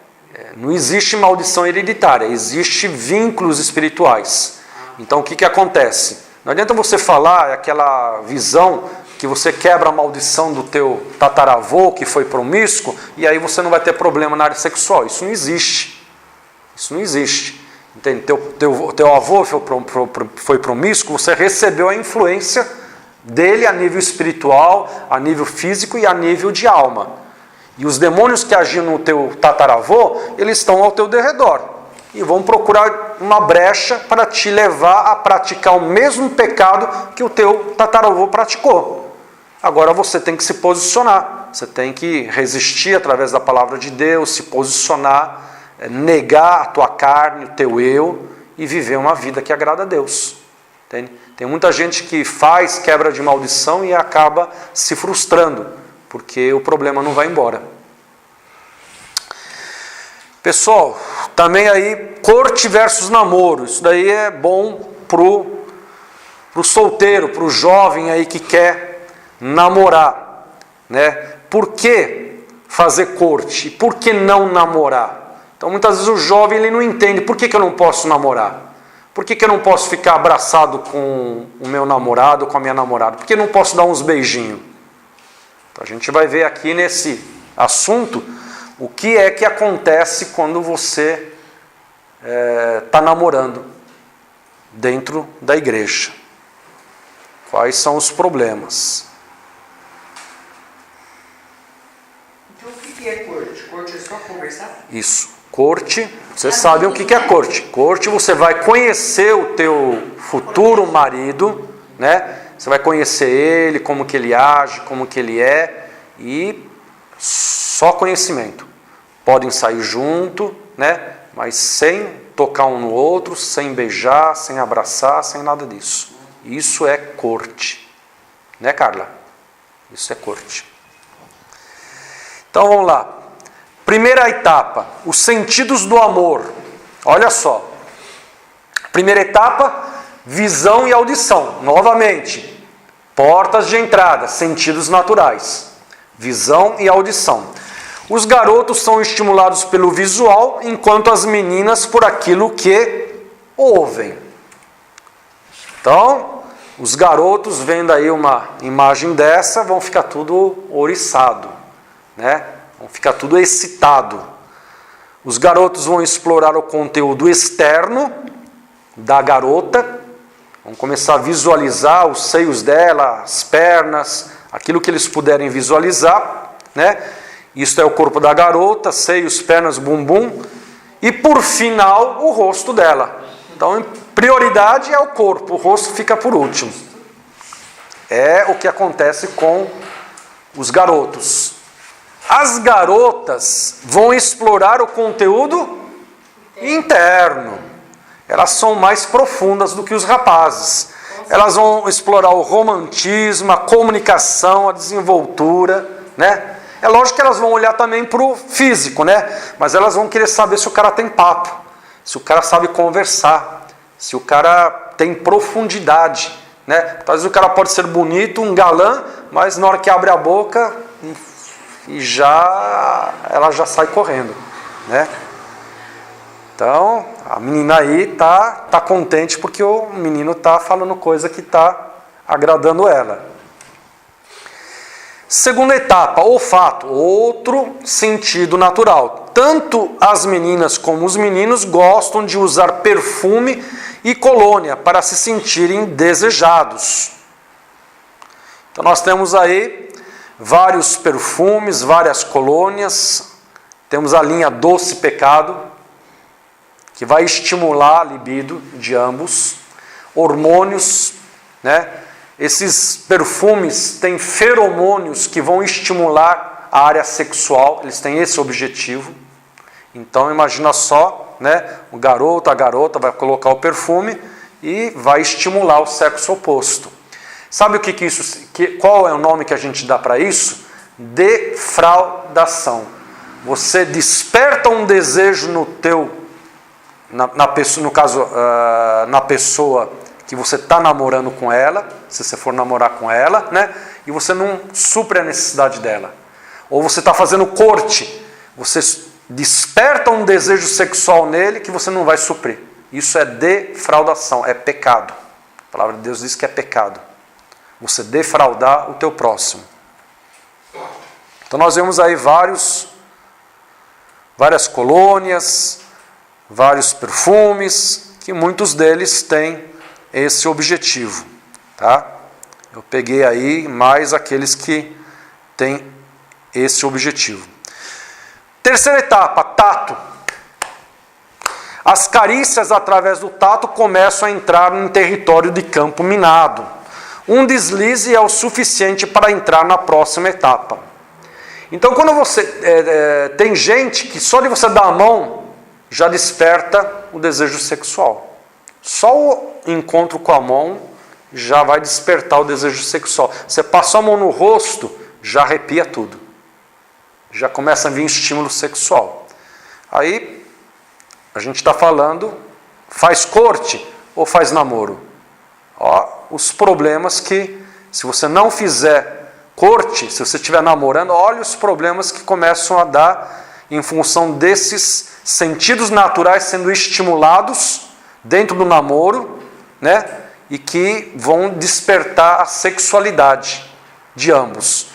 Não existe maldição hereditária, existe vínculos espirituais. Então o que acontece? Não adianta você falar aquela visão que você quebra a maldição do teu tataravô que foi promíscuo e aí você não vai ter problema na área sexual. Isso não existe. Isso não existe. Entende? Teu avô foi promíscuo, você recebeu a influência dele a nível espiritual, a nível físico e a nível de alma. E os demônios que agiam no teu tataravô, eles estão ao teu derredor. E vão procurar uma brecha para te levar a praticar o mesmo pecado que o teu tataravô praticou. Agora você tem que se posicionar. Você tem que resistir através da palavra de Deus, se posicionar, negar a tua carne, o teu eu e viver uma vida que agrada a Deus. Entende? Tem muita gente que faz quebra de maldição e acaba se frustrando, porque o problema não vai embora. Pessoal, também aí, corte versus namoro. Isso daí é bom pro solteiro, pro jovem aí que quer namorar, né? Por que fazer corte? Por que não namorar? Então muitas vezes o jovem ele não entende. Por que eu não posso namorar? Por que eu não posso ficar abraçado com o meu namorado, com a minha namorada? Por que eu não posso dar uns beijinhos? Então, a gente vai ver aqui nesse assunto o que é que acontece quando você está namorando dentro da igreja. Quais são os problemas? Então o que é corte? Corte é só conversar? Isso. Corte, vocês sabem o que é corte. Corte, você vai conhecer o teu futuro marido, né? Você vai conhecer ele, como que ele age, como que ele é, e só conhecimento. Podem sair junto, né? Mas sem tocar um no outro, sem beijar, sem abraçar, sem nada disso. Isso é corte. Né, Carla? Isso é corte. Então vamos lá. Primeira etapa, os sentidos do amor. Olha só. Primeira etapa, visão e audição. Novamente, portas de entrada, sentidos naturais. Visão e audição. Os garotos são estimulados pelo visual, enquanto as meninas por aquilo que ouvem. Então, os garotos vendo aí uma imagem dessa, vão ficar tudo ouriçado, né? Vão ficar tudo excitado. Os garotos vão explorar o conteúdo externo da garota, vão começar a visualizar os seios dela, as pernas, aquilo que eles puderem visualizar, né? Isso é o corpo da garota, seios, pernas, bumbum, e por final o rosto dela. Então, prioridade é o corpo, o rosto fica por último. É o que acontece com os garotos. As garotas vão explorar o conteúdo interno. Elas são mais profundas do que os rapazes. Elas vão explorar o romantismo, a comunicação, a desenvoltura, né? É lógico que elas vão olhar também para o físico, né? Mas elas vão querer saber se o cara tem papo, se o cara sabe conversar, se o cara tem profundidade, né? Às vezes o cara pode ser bonito, um galã, mas na hora que abre a boca ela já sai correndo, né? Então, a menina aí tá contente porque o menino tá falando coisa que tá agradando ela. Segunda etapa, olfato, outro sentido natural. Tanto as meninas como os meninos gostam de usar perfume e colônia para se sentirem desejados. Então nós temos aí vários perfumes, várias colônias. Temos a linha Doce Pecado, que vai estimular a libido de ambos. Hormônios, né? Esses perfumes têm feromônios que vão estimular a área sexual, eles têm esse objetivo. Então imagina só, né? O garoto, a garota vai colocar o perfume e vai estimular o sexo oposto. Sabe o que isso? Qual é o nome que a gente dá para isso? Defraudação. Você desperta um desejo no teu, na pessoa, no caso, na pessoa que você está namorando com ela, se você for namorar com ela, né? E você não supre a necessidade dela. Ou você está fazendo corte, você desperta um desejo sexual nele que você não vai suprir. Isso é defraudação, é pecado. A palavra de Deus diz que é pecado. Você defraudar o teu próximo. Então nós vemos aí várias colônias, vários perfumes, que muitos deles têm esse objetivo, tá? Eu peguei aí mais aqueles que têm esse objetivo. Terceira etapa, tato. As carícias através do tato começam a entrar em território de campo minado. Um deslize é o suficiente para entrar na próxima etapa. Então, quando você tem gente que só de você dar a mão já desperta o desejo sexual. Só o encontro com a mão já vai despertar o desejo sexual. Você passou a mão no rosto, já arrepia tudo. Já começa a vir estímulo sexual. Aí, a gente está falando, faz corte ou faz namoro? Ó, os problemas que, se você não fizer corte, se você estiver namorando, olha os problemas que começam a dar em função desses sentidos naturais sendo estimulados dentro do namoro, né? E que vão despertar a sexualidade de ambos.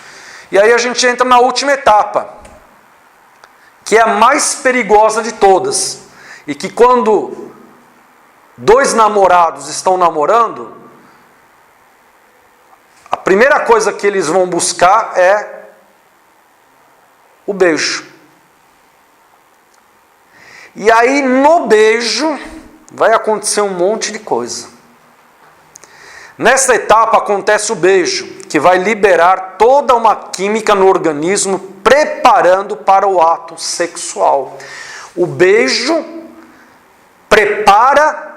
E aí a gente entra na última etapa, que é a mais perigosa de todas. E que quando dois namorados estão namorando, a primeira coisa que eles vão buscar é o beijo. E aí no beijo vai acontecer um monte de coisa. Nessa etapa acontece o beijo, que vai liberar toda uma química no organismo, preparando para o ato sexual. O beijo prepara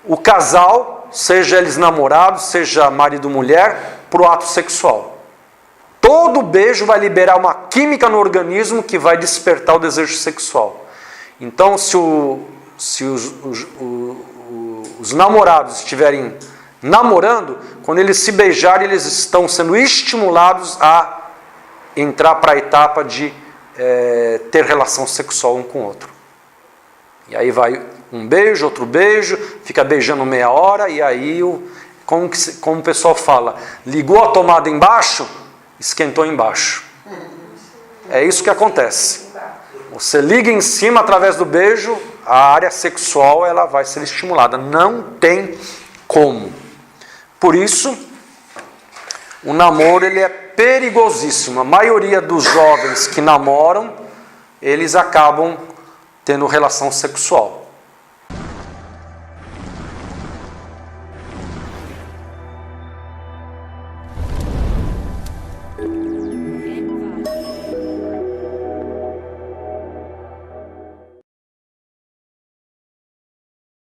o casal, seja eles namorados, seja marido ou mulher, para o ato sexual. Todo beijo vai liberar uma química no organismo que vai despertar o desejo sexual. Então, se os namorados estiverem namorando, quando eles se beijarem, eles estão sendo estimulados a entrar para a etapa de ter relação sexual um com o outro. E aí vai um beijo, outro beijo, fica beijando meia hora, e aí, como o pessoal fala, ligou a tomada embaixo, esquentou embaixo. É isso que acontece. Você liga em cima através do beijo, a área sexual ela vai ser estimulada. Não tem como. Por isso, o namoro ele é perigosíssimo. A maioria dos jovens que namoram, eles acabam tendo relação sexual.